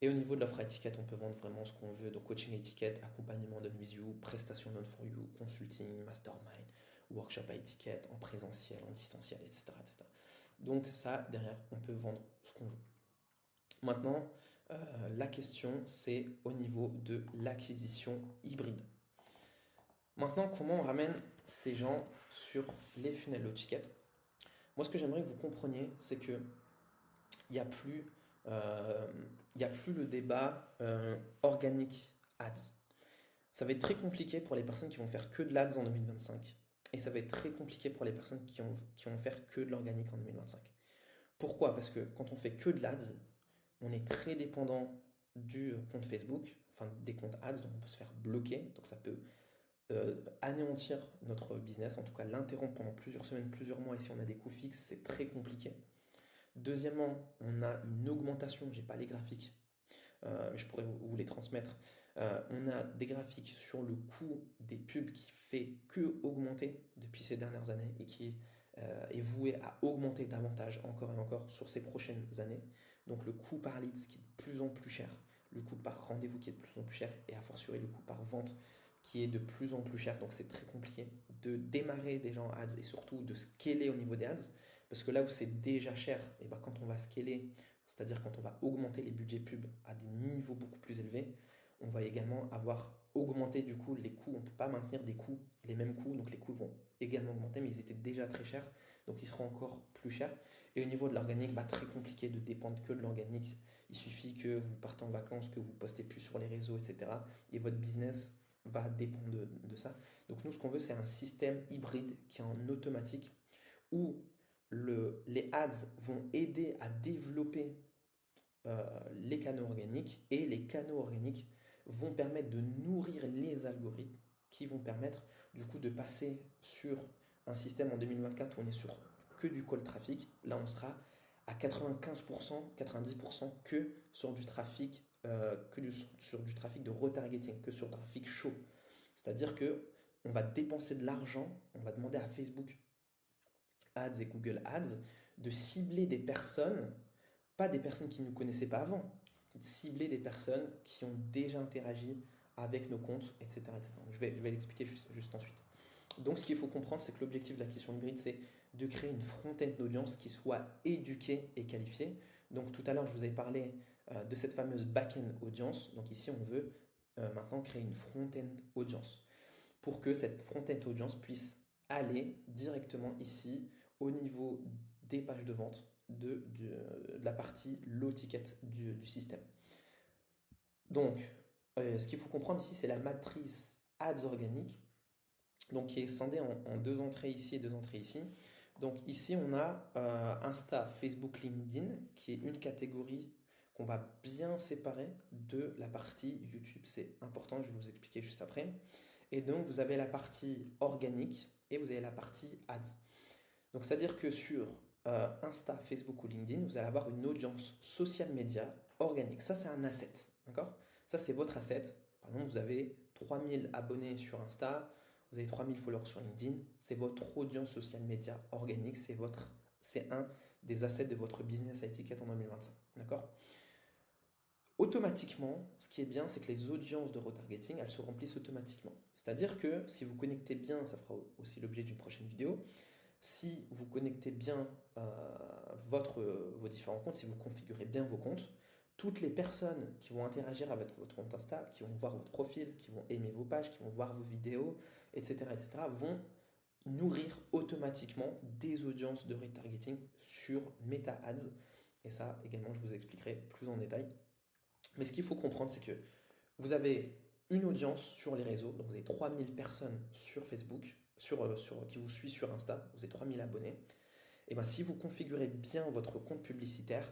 Et au niveau de l'offre à étiquette, on peut vendre vraiment ce qu'on veut, donc coaching à étiquette, accompagnement done with you, prestation done for you, consulting, mastermind, workshop à étiquette, en présentiel, en distanciel, etc., etc. Donc ça, derrière, on peut vendre ce qu'on veut. Maintenant, la question, c'est au niveau de l'acquisition hybride. Maintenant, comment on ramène ces gens sur les funnels low ticket? Moi, ce que j'aimerais que vous compreniez, c'est que il n'y a plus, le débat organique ads. Ça va être très compliqué pour les personnes qui vont faire que de l'ads en 2025. Et ça va être très compliqué pour les personnes qui vont faire que de l'organique en 2025. Pourquoi? Parce que quand on fait que de l'ads, on est très dépendant du compte Facebook, enfin des comptes ads, donc on peut se faire bloquer, donc ça peut anéantir notre business, en tout cas l'interrompre pendant plusieurs semaines, plusieurs mois, et si on a des coûts fixes, c'est très compliqué. Deuxièmement, on a une augmentation, j'ai pas les graphiques, mais je pourrais vous les transmettre. On a des graphiques sur le coût des pubs qui fait que augmenter depuis ces dernières années et qui est voué à augmenter davantage encore et encore sur ces prochaines années. Donc le coût par lead qui est de plus en plus cher, le coût par rendez-vous qui est de plus en plus cher et a fortiori le coût par vente qui est de plus en plus cher. Donc c'est très compliqué de démarrer déjà en ads et surtout de scaler au niveau des ads. Parce que là où c'est déjà cher, et ben quand on va scaler, c'est-à-dire quand on va augmenter les budgets pub à des niveaux beaucoup plus élevés, on va également avoir augmenté du coup les coûts. On ne peut pas maintenir des coûts, les mêmes coûts, donc les coûts vont également augmenter, mais ils étaient déjà très chers, donc ils seront encore plus chers. Et au niveau de l'organique, très compliqué de dépendre que de l'organique. Il suffit que vous partez en vacances, que vous postez plus sur les réseaux, etc. Et votre business va dépendre de ça. Donc nous, ce qu'on veut, c'est un système hybride qui est en automatique, où les ads vont aider à développer les canaux organiques et les canaux organiques vont permettre de nourrir les algorithmes qui vont permettre du coup de passer sur un système en 2024 où on est sur que du cold traffic. Là, on sera à 95%, 90% que sur du trafic, sur du trafic de retargeting, que sur du trafic chaud. C'est-à-dire que on va dépenser de l'argent, on va demander à Facebook Ads et Google Ads de cibler des personnes, pas des personnes qui ne nous connaissaient pas avant, cibler des personnes qui ont déjà interagi avec nos comptes, etc. etc. Je vais l'expliquer juste ensuite. Donc, ce qu'il faut comprendre, c'est que l'objectif de l'acquisition hybride, c'est de créer une front-end d'audience qui soit éduquée et qualifiée. Donc, tout à l'heure, je vous ai parlé de cette fameuse back-end audience. Donc, ici, on veut maintenant créer une front-end audience pour que cette front-end audience puisse aller directement ici au niveau des pages de vente de la partie low ticket du système. Donc, ce qu'il faut comprendre ici, c'est la matrice ads organique, donc qui est scindée en deux entrées ici et deux entrées ici. Donc ici, on a Insta, Facebook, LinkedIn, qui est une catégorie qu'on va bien séparer de la partie YouTube. C'est important, je vais vous expliquer juste après. Et donc, vous avez la partie organique et vous avez la partie ads. Donc, c'est-à-dire que sur Insta, Facebook ou LinkedIn, vous allez avoir une audience social media organique. Ça, c'est un asset. D'accord? Ça, c'est votre asset. Par exemple, vous avez 3000 abonnés sur Insta, vous avez 3000 followers sur LinkedIn. C'est votre audience social media organique. C'est un des assets de votre business à étiquette en 2025. D'accord? Automatiquement, ce qui est bien, c'est que les audiences de retargeting, elles se remplissent automatiquement. C'est-à-dire que si vous connectez bien, ça fera aussi l'objet d'une prochaine vidéo, si vous connectez bien vos différents comptes, si vous configurez bien vos comptes, toutes les personnes qui vont interagir avec votre compte Insta, qui vont voir votre profil, qui vont aimer vos pages, qui vont voir vos vidéos, etc., vont nourrir automatiquement des audiences de retargeting sur Meta Ads. Et ça, également, je vous expliquerai plus en détail. Mais ce qu'il faut comprendre, c'est que vous avez une audience sur les réseaux, donc vous avez 3000 personnes sur Facebook, qui vous suivent sur Insta, vous avez 3000 abonnés. Et bien si vous configurez bien votre compte publicitaire,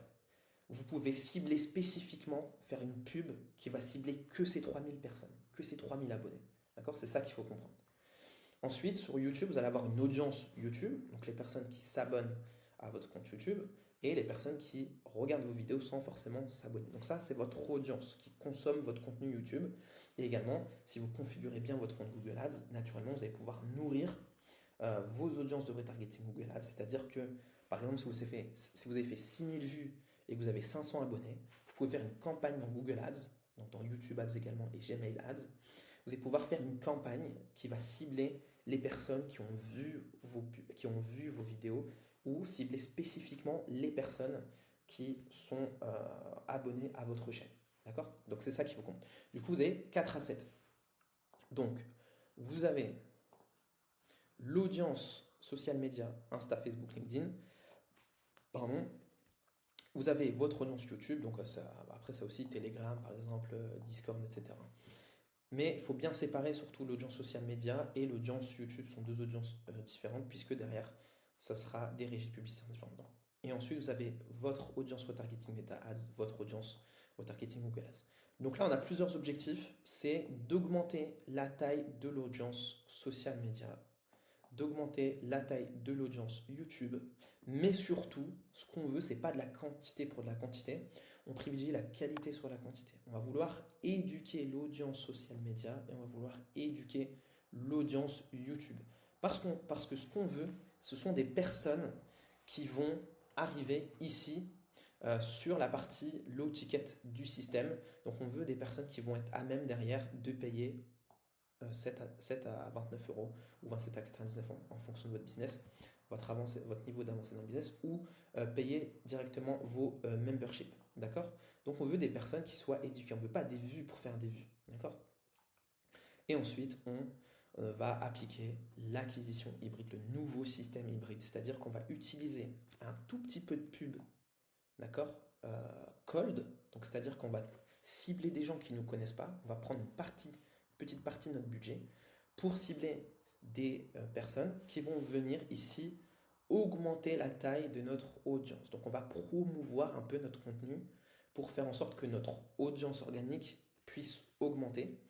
vous pouvez cibler spécifiquement, faire une pub qui va cibler que ces 3000 personnes, que ces 3000 abonnés. D'accord? C'est ça qu'il faut comprendre. Ensuite, sur YouTube, vous allez avoir une audience YouTube, donc les personnes qui s'abonnent à votre compte YouTube et les personnes qui regardent vos vidéos sans forcément s'abonner. Donc ça, c'est votre audience qui consomme votre contenu YouTube. Et également, si vous configurez bien votre compte Google Ads, naturellement, vous allez pouvoir nourrir vos audiences de retargeting Google Ads. C'est-à-dire que, par exemple, si vous avez fait 6000 vues et que vous avez 500 abonnés, vous pouvez faire une campagne dans Google Ads, donc dans YouTube Ads également et Gmail Ads. Vous allez pouvoir faire une campagne qui va cibler les personnes qui ont vu vos vidéos ou cibler spécifiquement les personnes qui sont abonnées à votre chaîne. D'accord? Donc c'est ça qu'il faut comprendre. Du coup, vous avez 4 assets. Donc, vous avez l'audience social media, Insta, Facebook, LinkedIn. Pardon. Vous avez votre audience YouTube, donc après ça aussi Telegram par exemple, Discord, etc. Mais il faut bien séparer surtout l'audience social media et l'audience YouTube. Ce sont deux audiences différentes puisque derrière, ça sera des régies publicitaires différentes. Et ensuite, vous avez votre audience retargeting Meta Ads, votre audience retargeting Google Ads. Donc là, on a plusieurs objectifs. C'est d'augmenter la taille de l'audience social media, d'augmenter la taille de l'audience YouTube, mais surtout, ce qu'on veut, c'est pas de la quantité pour de la quantité, on privilégie la qualité sur la quantité. On va vouloir éduquer l'audience social media et on va vouloir éduquer l'audience YouTube. Parce que ce qu'on veut, ce sont des personnes qui vont arriver ici sur la partie low ticket du système. Donc on veut des personnes qui vont être à même derrière de payer 7 à 29 euros ou 27 à 99 en fonction de votre business, votre niveau d'avancée dans le business, ou payer directement vos memberships. D'accord? Donc on veut des personnes qui soient éduquées. On ne veut pas des vues pour faire des vues. D'accord? Et ensuite, on va appliquer l'acquisition hybride, le nouveau système hybride. C'est-à-dire qu'on va utiliser un tout petit peu de pub, d'accord? Cold, donc c'est-à-dire qu'on va cibler des gens qui ne nous connaissent pas. On va prendre petite partie de notre budget pour cibler des personnes qui vont venir ici augmenter la taille de notre audience. Donc on va promouvoir un peu notre contenu pour faire en sorte que notre audience organique puisse augmenter.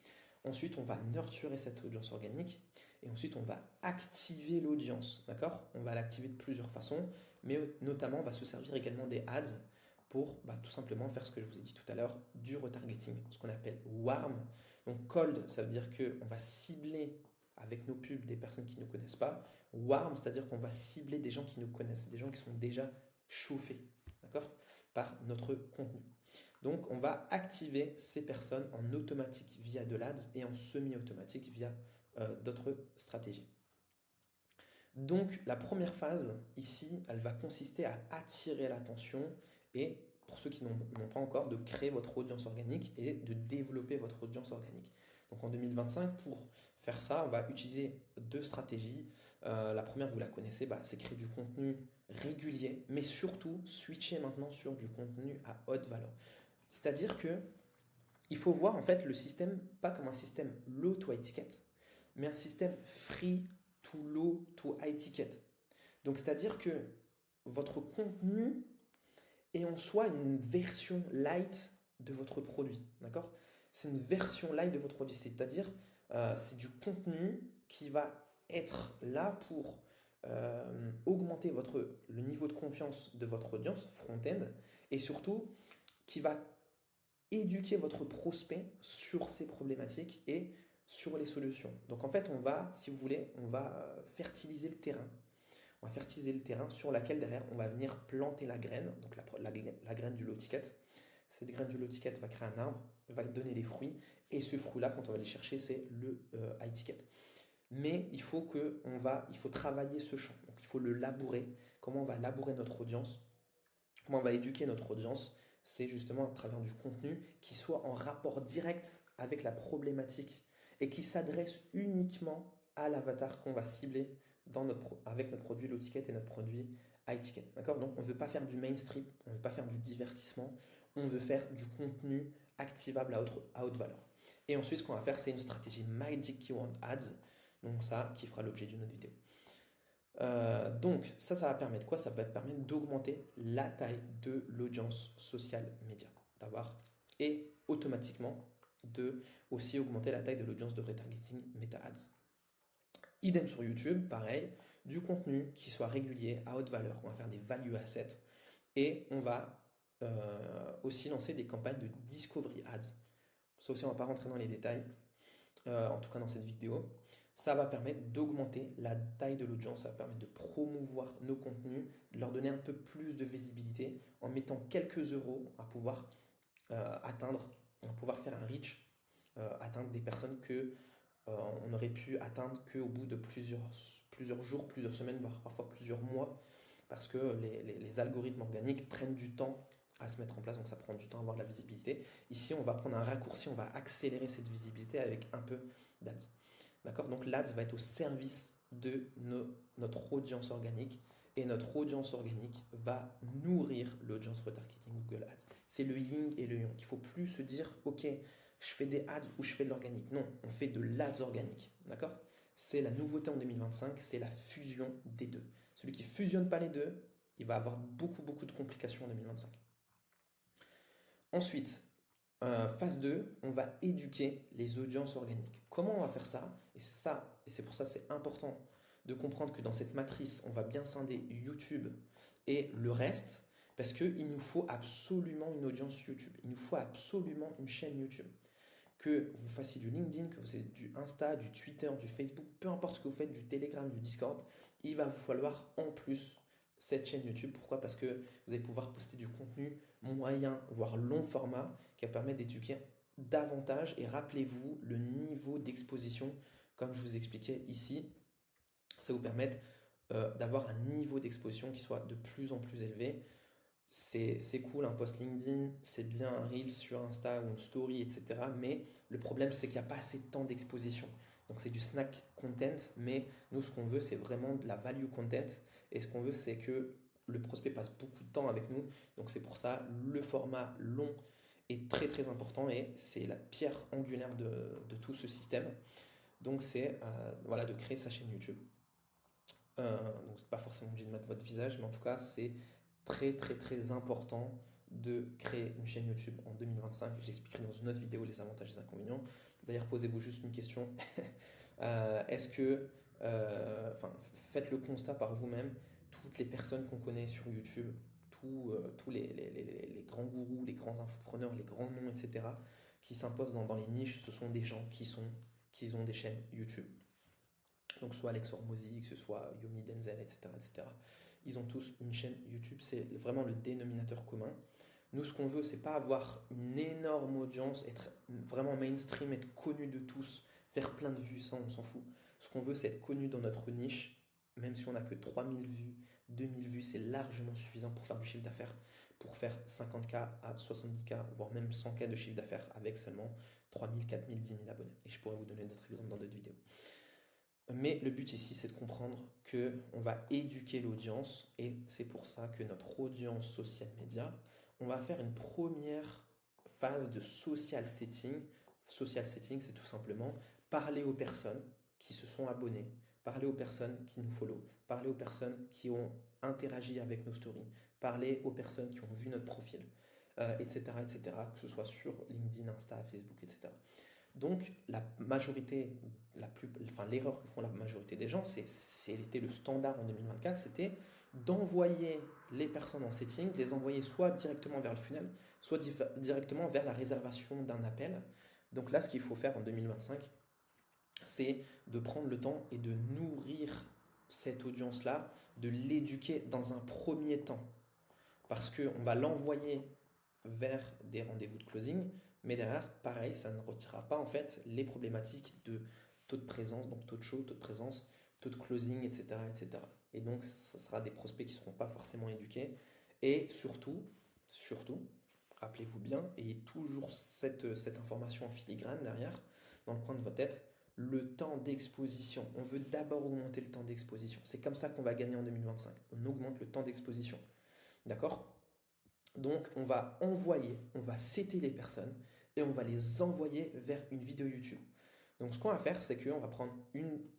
Ensuite, on va nurturer cette audience organique et ensuite on va activer l'audience, d'accord? On va l'activer de plusieurs façons, mais notamment on va se servir également des ads pour tout simplement faire ce que je vous ai dit tout à l'heure, du retargeting, ce qu'on appelle warm. Donc cold, ça veut dire qu'on va cibler avec nos pubs des personnes qui ne nous connaissent pas. Warm, c'est-à-dire qu'on va cibler des gens qui nous connaissent, des gens qui sont déjà chauffés, d'accord, par notre contenu. Donc on va activer ces personnes en automatique via de l'ADS et en semi-automatique via d'autres stratégies. Donc la première phase ici, elle va consister à attirer l'attention et pour ceux qui n'ont pas encore, de créer votre audience organique et de développer votre audience organique. Donc en 2025, pour faire ça, on va utiliser deux stratégies. La première, vous la connaissez, c'est créer du contenu régulier, mais surtout switcher maintenant sur du contenu à haute valeur. C'est-à-dire que il faut voir en fait le système pas comme un système low to high ticket, mais un système free to low to high ticket. Donc c'est-à-dire que votre contenu est en soi une version light de votre produit, d'accord? C'est une version light de votre produit, c'est-à-dire c'est du contenu qui va être là pour augmenter le niveau de confiance de votre audience front-end et surtout qui va éduquer votre prospect sur ses problématiques et sur les solutions. Donc en fait, on va, si vous voulez, on va fertiliser le terrain. On va fertiliser le terrain sur laquelle derrière on va venir planter la graine, donc la graine du low ticket. Cette graine du low ticket va créer un arbre, va donner des fruits, et ce fruit-là, quand on va aller chercher, c'est le high ticket. Mais il faut travailler ce champ, donc il faut le labourer. Comment on va labourer notre audience? Comment on va éduquer notre audience? C'est justement à travers du contenu qui soit en rapport direct avec la problématique et qui s'adresse uniquement à l'avatar qu'on va cibler avec notre produit low ticket et notre produit high ticket. D'accord? Donc on ne veut pas faire du mainstream, on ne veut pas faire du divertissement, on veut faire du contenu activable à haute valeur. Et ensuite, ce qu'on va faire, c'est une stratégie Magic Keyword Ads. Donc ça, qui fera l'objet d'une autre vidéo. Donc ça va permettre quoi? Ça va permettre d'augmenter la taille de l'audience social média, et automatiquement de aussi augmenter la taille de l'audience de retargeting meta ads. Idem sur YouTube, pareil, du contenu qui soit régulier, à haute valeur. On va faire des value assets et on va aussi lancer des campagnes de discovery ads. Ça aussi, on ne va pas rentrer dans les détails, en tout cas dans cette vidéo. Ça va permettre d'augmenter la taille de l'audience, ça va permettre de promouvoir nos contenus, de leur donner un peu plus de visibilité en mettant quelques euros à pouvoir atteindre, à pouvoir faire un reach, atteindre des personnes que on aurait pu atteindre qu'au bout de plusieurs jours, plusieurs semaines, voire parfois plusieurs mois, parce que les algorithmes organiques prennent du temps à se mettre en place, donc ça prend du temps à avoir de la visibilité. Ici, on va prendre un raccourci, on va accélérer cette visibilité avec un peu d'ads. D'accord? Donc l'ADS va être au service de notre audience organique et notre audience organique va nourrir l'audience retargeting Google Ads. C'est le yin et le yang. Il ne faut plus se dire, ok, je fais des ads ou je fais de l'organique. Non, on fait de l'ADS organique. D'accord? C'est la nouveauté en 2025, c'est la fusion des deux. Celui qui ne fusionne pas les deux, il va avoir beaucoup de complications en 2025. Ensuite, phase 2, on va éduquer les audiences organiques. Comment on va faire ça? Et c'est pour ça que c'est important de comprendre que dans cette matrice, on va bien scinder YouTube et le reste, parce qu'il nous faut absolument une audience YouTube. Il nous faut absolument une chaîne YouTube. Que vous fassiez du LinkedIn, que vous fassiez du Insta, du Twitter, du Facebook, peu importe ce que vous faites, du Telegram, du Discord, il va vous falloir en plus cette chaîne YouTube. Pourquoi? Parce que vous allez pouvoir poster du contenu moyen, voire long format, qui va permettre d'éduquer davantage. Et rappelez-vous le niveau d'exposition, comme je vous expliquais ici, ça vous permet d'avoir un niveau d'exposition qui soit de plus en plus élevé. C'est cool un post LinkedIn, c'est bien un reel sur Insta ou une story, etc. Mais le problème, c'est qu'il n'y a pas assez de temps d'exposition. Donc c'est du snack content, mais nous, ce qu'on veut, c'est vraiment de la value content. Et ce qu'on veut, c'est que le prospect passe beaucoup de temps avec nous. Donc c'est pour ça, le format long est très important et c'est la pierre angulaire de tout ce système. Donc c'est de créer sa chaîne YouTube. Donc c'est pas forcément obligé de mettre votre visage, mais en tout cas c'est très très très important de créer une chaîne YouTube en 2025. Je l'expliquerai dans une autre vidéo les avantages et les inconvénients. D'ailleurs, posez-vous juste une question. Est-ce que, enfin, faites le constat par vous-même, toutes les personnes qu'on connaît sur YouTube, tous les grands gourous, les grands infopreneurs, les grands noms, etc., qui s'imposent dans les niches, ce sont des gens qui ont des chaînes YouTube. Donc soit Alex Hormozy, que ce soit Yomi Denzel, etc., etc. Ils ont tous une chaîne YouTube, c'est vraiment le dénominateur commun. Nous, ce qu'on veut, c'est pas avoir une énorme audience, être vraiment mainstream, être connu de tous, faire plein de vues, ça on s'en fout. Ce qu'on veut, c'est être connu dans notre niche, même si on n'a que 3000 vues, 2000 vues, c'est largement suffisant pour faire du chiffre d'affaires, pour faire 50K à 70K, voire même 100K de chiffre d'affaires avec seulement 3000, 4000, 10 000 abonnés. Et je pourrais vous donner d'autres exemples dans d'autres vidéos. Mais le but ici, c'est de comprendre que on va éduquer l'audience et c'est pour ça que notre audience social media, on va faire une première phase de social setting. Social setting, c'est tout simplement parler aux personnes qui se sont abonnées, parler aux personnes qui nous follow, parler aux personnes qui ont interagi avec nos stories, parler aux personnes qui ont vu notre profil, etc., etc., que ce soit sur LinkedIn, Insta, Facebook, etc. Donc, la majorité, enfin, l'erreur que font la majorité des gens, c'était le standard en 2024, c'était d'envoyer les personnes en setting, de les envoyer soit directement vers le funnel, soit directement vers la réservation d'un appel. Donc là, ce qu'il faut faire en 2025, c'est de prendre le temps et de nourrir cette audience-là, de l'éduquer dans un premier temps. Parce qu'on va l'envoyer vers des rendez-vous de closing, mais derrière, pareil, ça ne retirera pas en fait les problématiques de taux de présence, donc taux de show, taux de présence, taux de closing, etc. etc. Et donc, ça sera des prospects qui ne seront pas forcément éduqués. Et surtout, rappelez-vous bien, ayez toujours cette information en filigrane derrière, dans le coin de votre tête, le temps d'exposition. On veut d'abord augmenter le temps d'exposition. C'est comme ça qu'on va gagner en 2025. On augmente le temps d'exposition. D'accord? Donc, on va setter les personnes et on va les envoyer vers une vidéo YouTube. Donc, ce qu'on va faire, c'est qu'on va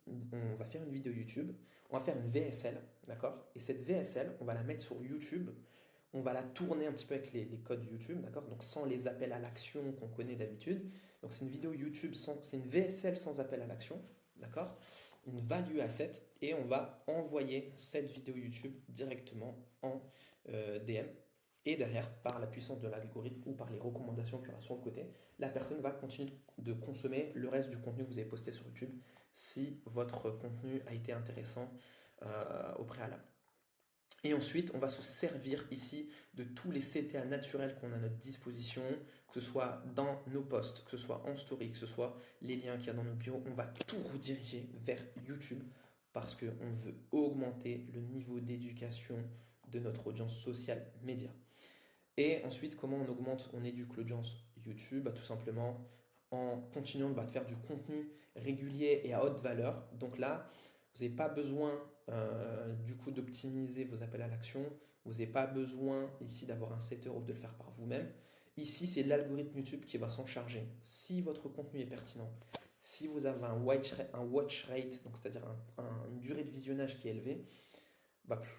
on va faire une vidéo YouTube, on va faire une VSL, d'accord? Et cette VSL, on va la mettre sur YouTube, on va la tourner un petit peu avec les codes YouTube, d'accord? Donc, sans les appels à l'action qu'on connaît d'habitude. Donc, c'est une vidéo YouTube, c'est une VSL sans appel à l'action, d'accord? Une value asset et on va envoyer cette vidéo YouTube directement en DM. Et derrière, par la puissance de l'algorithme ou par les recommandations qu'il y aura sur le côté, la personne va continuer de consommer le reste du contenu que vous avez posté sur YouTube si votre contenu a été intéressant au préalable. Et ensuite, on va se servir ici de tous les CTA naturels qu'on a à notre disposition, que ce soit dans nos posts, que ce soit en story, que ce soit les liens qu'il y a dans nos bios. On va tout rediriger vers YouTube parce qu'on veut augmenter le niveau d'éducation de notre audience sociale média. Et ensuite, comment on augmente, on éduque l'audience YouTube? Tout simplement en continuant de faire du contenu régulier et à haute valeur. Donc là, vous n'avez pas besoin du coup d'optimiser vos appels à l'action. Vous n'avez pas besoin ici d'avoir un setter ou de le faire par vous-même. Ici, c'est l'algorithme YouTube qui va s'en charger. Si votre contenu est pertinent, si vous avez un watch rate, donc c'est-à-dire une durée de visionnage qui est élevée,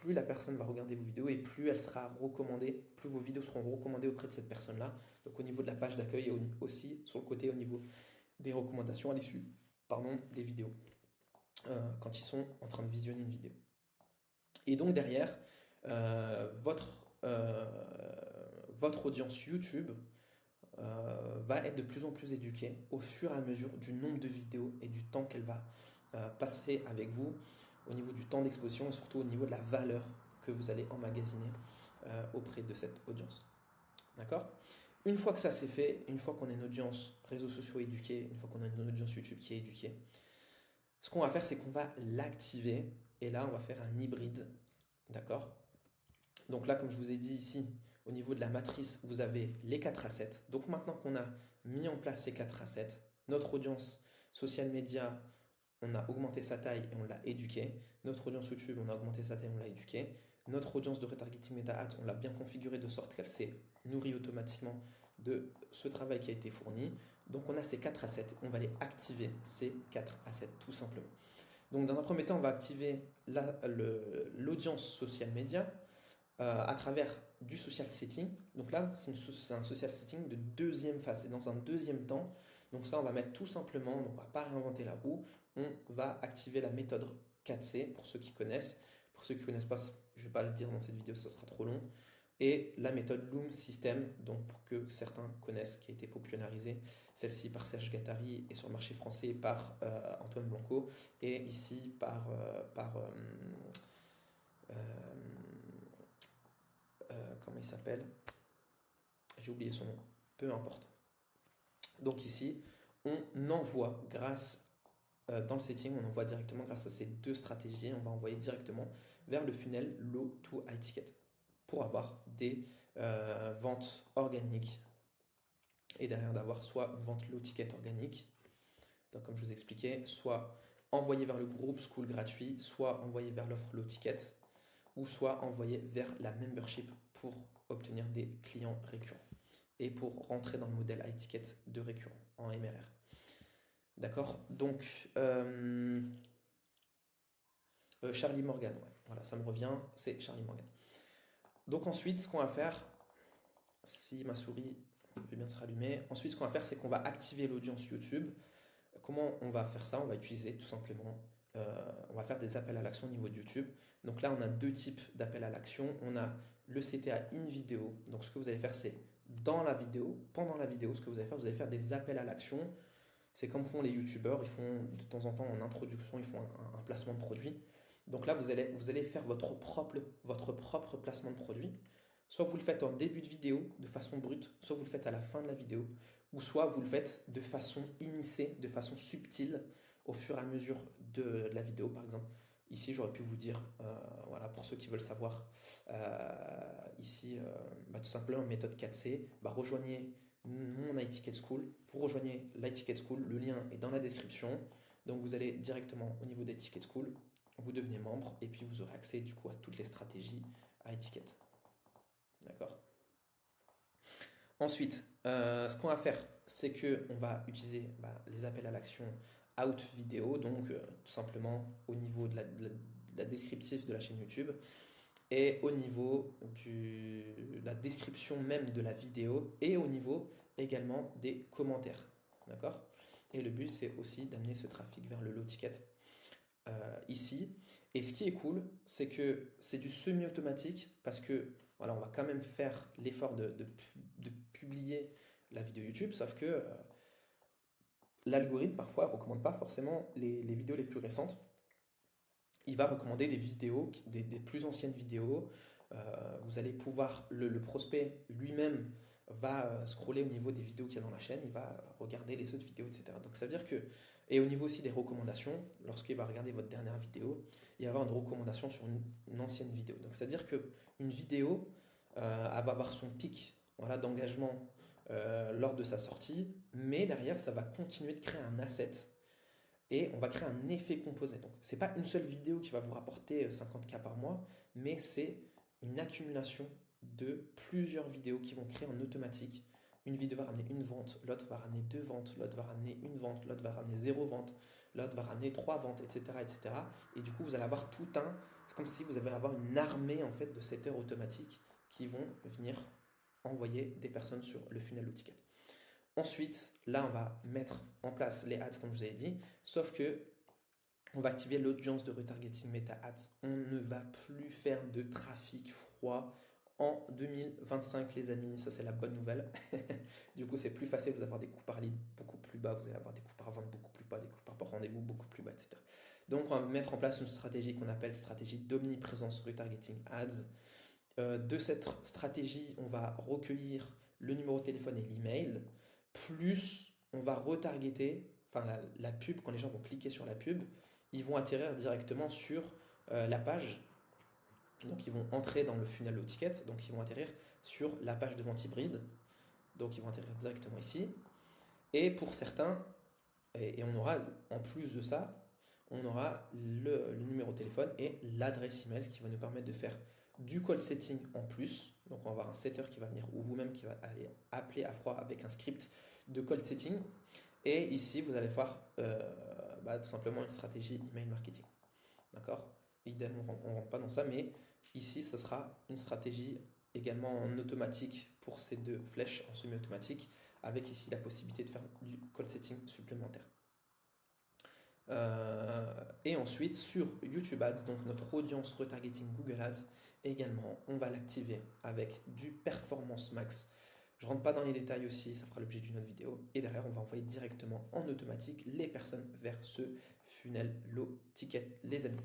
plus la personne va regarder vos vidéos et plus elle sera recommandée, plus vos vidéos seront recommandées auprès de cette personne-là. Donc au niveau de la page d'accueil et aussi sur le côté au niveau des recommandations à l'issue des vidéos, quand ils sont en train de visionner une vidéo. Et donc derrière, votre audience YouTube va être de plus en plus éduquée au fur et à mesure du nombre de vidéos et du temps qu'elle va passer avec vous, au niveau du temps d'exposition et surtout au niveau de la valeur que vous allez emmagasiner auprès de cette audience. D'accord? Une fois que ça c'est fait, une fois qu'on a une audience réseaux sociaux éduquée, une fois qu'on a une audience YouTube qui est éduquée, ce qu'on va faire, c'est qu'on va l'activer et là, on va faire un hybride. D'accord? Donc là, comme je vous ai dit ici, au niveau de la matrice, vous avez les 4 assets. Donc maintenant qu'on a mis en place ces 4 assets, notre audience social media, on a augmenté sa taille et on l'a éduqué. Notre audience YouTube, on a augmenté sa taille et on l'a éduqué. Notre audience de retargeting meta ads, on l'a bien configurée de sorte qu'elle s'est nourrie automatiquement de ce travail qui a été fourni. Donc on a ces 4 assets, on va les activer, ces 4 assets tout simplement. Donc dans un premier temps, on va activer l'audience social media à travers du social setting. Donc là, c'est un social setting de deuxième phase, c'est dans un deuxième temps. Donc ça, on va mettre tout simplement, donc on va pas réinventer la roue, on va activer la méthode 4C pour ceux qui connaissent. Pour ceux qui ne connaissent pas, je ne vais pas le dire dans cette vidéo, ça sera trop long. Et la méthode Loom System, donc pour que certains connaissent, qui a été popularisée, celle-ci par Serge Gattari et sur le marché français par Antoine Blanco, et ici euh, comment il s'appelle? J'ai oublié son nom, peu importe. Donc ici, on envoie dans le setting, on envoie directement grâce à ces deux stratégies, on va envoyer directement vers le funnel Low to High Ticket pour avoir des ventes organiques et derrière d'avoir soit une vente low ticket organique, donc comme je vous expliquais, soit envoyé vers le groupe School gratuit, soit envoyé vers l'offre low ticket, ou soit envoyé vers la membership pour obtenir des clients récurrents et pour rentrer dans le modèle high ticket de récurrent en MRR. D'accord. Donc, Charlie Morgan, ouais. Voilà, ça me revient, c'est Charlie Morgan. Donc ensuite, ce qu'on va faire, si ma souris veut bien se rallumer, ensuite ce qu'on va faire, c'est qu'on va activer l'audience YouTube. Comment on va faire ça? On va utiliser tout simplement, on va faire des appels à l'action au niveau de YouTube. Donc là, on a deux types d'appels à l'action. On a le CTA in vidéo. Donc ce que vous allez faire, c'est dans la vidéo, pendant la vidéo, ce que vous allez faire des appels à l'action. C'est comme font les youtubeurs, ils font de temps en temps en introduction, ils font un placement de produit. Donc là, vous allez faire votre propre placement de produit. Soit vous le faites en début de vidéo de façon brute, soit vous le faites à la fin de la vidéo, ou soit vous le faites de façon immiscée, de façon subtile au fur et à mesure de la vidéo. Par exemple, ici j'aurais pu vous dire, voilà, pour ceux qui veulent savoir, ici, tout simplement méthode 4C, rejoignez mon iTicket School, vous rejoignez l'iTicket School, le lien est dans la description, donc vous allez directement au niveau d'iTicket School, vous devenez membre et puis vous aurez accès du coup à toutes les stratégies iTicket. D'accord. Ensuite, ce qu'on va faire, c'est qu'on va utiliser les appels à l'action out vidéo, donc tout simplement au niveau de la descriptif de la chaîne YouTube et au niveau de la description même de la vidéo et au niveau également des commentaires. D'accord. Et le but, c'est aussi d'amener ce trafic vers le low ticket ici. Et ce qui est cool, c'est que c'est du semi-automatique parce que voilà, on va quand même faire l'effort de publier la vidéo YouTube, sauf que l'algorithme parfois ne recommande pas forcément les vidéos les plus récentes. Il va recommander des vidéos, des plus anciennes vidéos. Vous allez pouvoir, le prospect lui-même va scroller au niveau des vidéos qu'il y a dans la chaîne, il va regarder les autres vidéos, etc. Donc ça veut dire que, et au niveau aussi des recommandations, lorsqu'il va regarder votre dernière vidéo, il va avoir une recommandation sur une ancienne vidéo. Donc c'est à dire qu'une vidéo, elle va avoir son pic, voilà, d'engagement lors de sa sortie, mais derrière, ça va continuer de créer un asset et on va créer un effet composé. Donc, ce n'est pas une seule vidéo qui va vous rapporter 50K par mois, mais c'est une accumulation de plusieurs vidéos qui vont créer en automatique. Une vidéo va ramener une vente, l'autre va ramener deux ventes, l'autre va ramener une vente, l'autre va ramener zéro vente, l'autre va ramener trois ventes, etc., etc. Et du coup, vous allez avoir tout un... C'est comme si vous allez avoir une armée en fait de setters automatiques qui vont venir envoyer des personnes sur le funnel ou ticket. Ensuite, là, on va mettre en place les ads, comme je vous avais dit, sauf que on va activer l'audience de retargeting Meta Ads. On ne va plus faire de trafic froid en 2025, les amis. Ça, c'est la bonne nouvelle. Du coup, c'est plus facile. Vous allez avoir des coûts par lead beaucoup plus bas. Vous allez avoir des coûts par vente beaucoup plus bas, des coûts par rendez-vous beaucoup plus bas, etc. Donc, on va mettre en place une stratégie qu'on appelle stratégie d'omniprésence retargeting ads. De cette stratégie, on va recueillir le numéro de téléphone et l'email, plus on va retargeter, enfin la pub, quand les gens vont cliquer sur la pub, ils vont atterrir directement sur la page. Donc ils vont entrer dans le funnel au ticket, donc ils vont atterrir sur la page de vente hybride. Donc ils vont atterrir directement ici. Et pour certains, et on aura en plus de ça, on aura le numéro de téléphone et l'adresse email, ce qui va nous permettre de faire du call setting en plus. Donc on va avoir un setter qui va venir ou vous-même qui va aller appeler à froid avec un script de call setting. Et ici, vous allez voir tout simplement une stratégie email marketing. D'accord? Idéalement, on ne rentre pas dans ça, mais ici, ce sera une stratégie également en automatique pour ces deux flèches en semi-automatique, avec ici la possibilité de faire du call setting supplémentaire. Et ensuite, sur YouTube Ads, donc notre audience retargeting Google Ads, également, on va l'activer avec du Performance Max. Je ne rentre pas dans les détails aussi, ça fera l'objet d'une autre vidéo. Et derrière, on va envoyer directement en automatique les personnes vers ce funnel low ticket, les amis.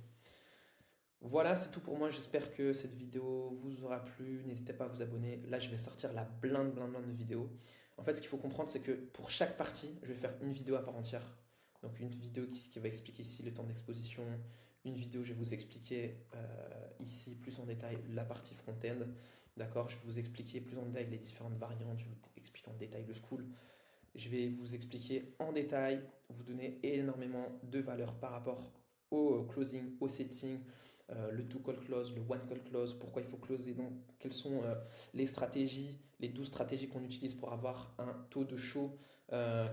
Voilà, c'est tout pour moi. J'espère que cette vidéo vous aura plu. N'hésitez pas à vous abonner. Là, je vais sortir la blinde de vidéos. En fait, ce qu'il faut comprendre, c'est que pour chaque partie, je vais faire une vidéo à part entière. Donc, une vidéo qui va expliquer ici le temps d'exposition. Une vidéo, je vais vous expliquer ici plus en détail la partie front-end. D'accord? Je vais vous expliquer plus en détail les différentes variantes. Je vais vous expliquer en détail le school. Je vais vous expliquer en détail, vous donner énormément de valeur par rapport au closing, au setting, le two call clause, le one call clause, pourquoi il faut closer, donc quelles sont les stratégies, les 12 stratégies qu'on utilise pour avoir un taux de show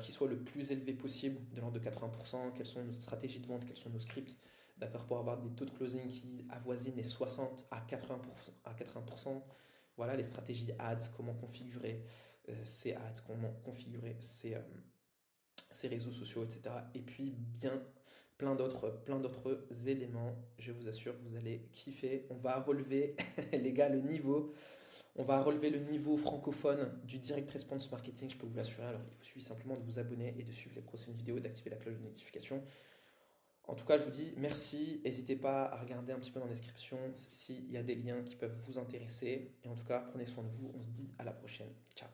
qui soit le plus élevé possible, de l'ordre de 80%, quelles sont nos stratégies de vente, quels sont nos scripts, d'accord, pour avoir des taux de closing qui avoisinent les 60 à 80%. Voilà les stratégies ads, comment configurer ces ads, comment configurer ces réseaux sociaux, etc. Et puis bien plein d'autres éléments. Je vous assure, vous allez kiffer. On va relever, les gars, le niveau. On va relever le niveau francophone du direct response marketing, je peux vous l'assurer. Alors, il vous suffit simplement de vous abonner et de suivre les prochaines vidéos, d'activer la cloche de notification. En tout cas, je vous dis merci. N'hésitez pas à regarder un petit peu dans la description s'il y a des liens qui peuvent vous intéresser. Et en tout cas, prenez soin de vous. On se dit à la prochaine. Ciao.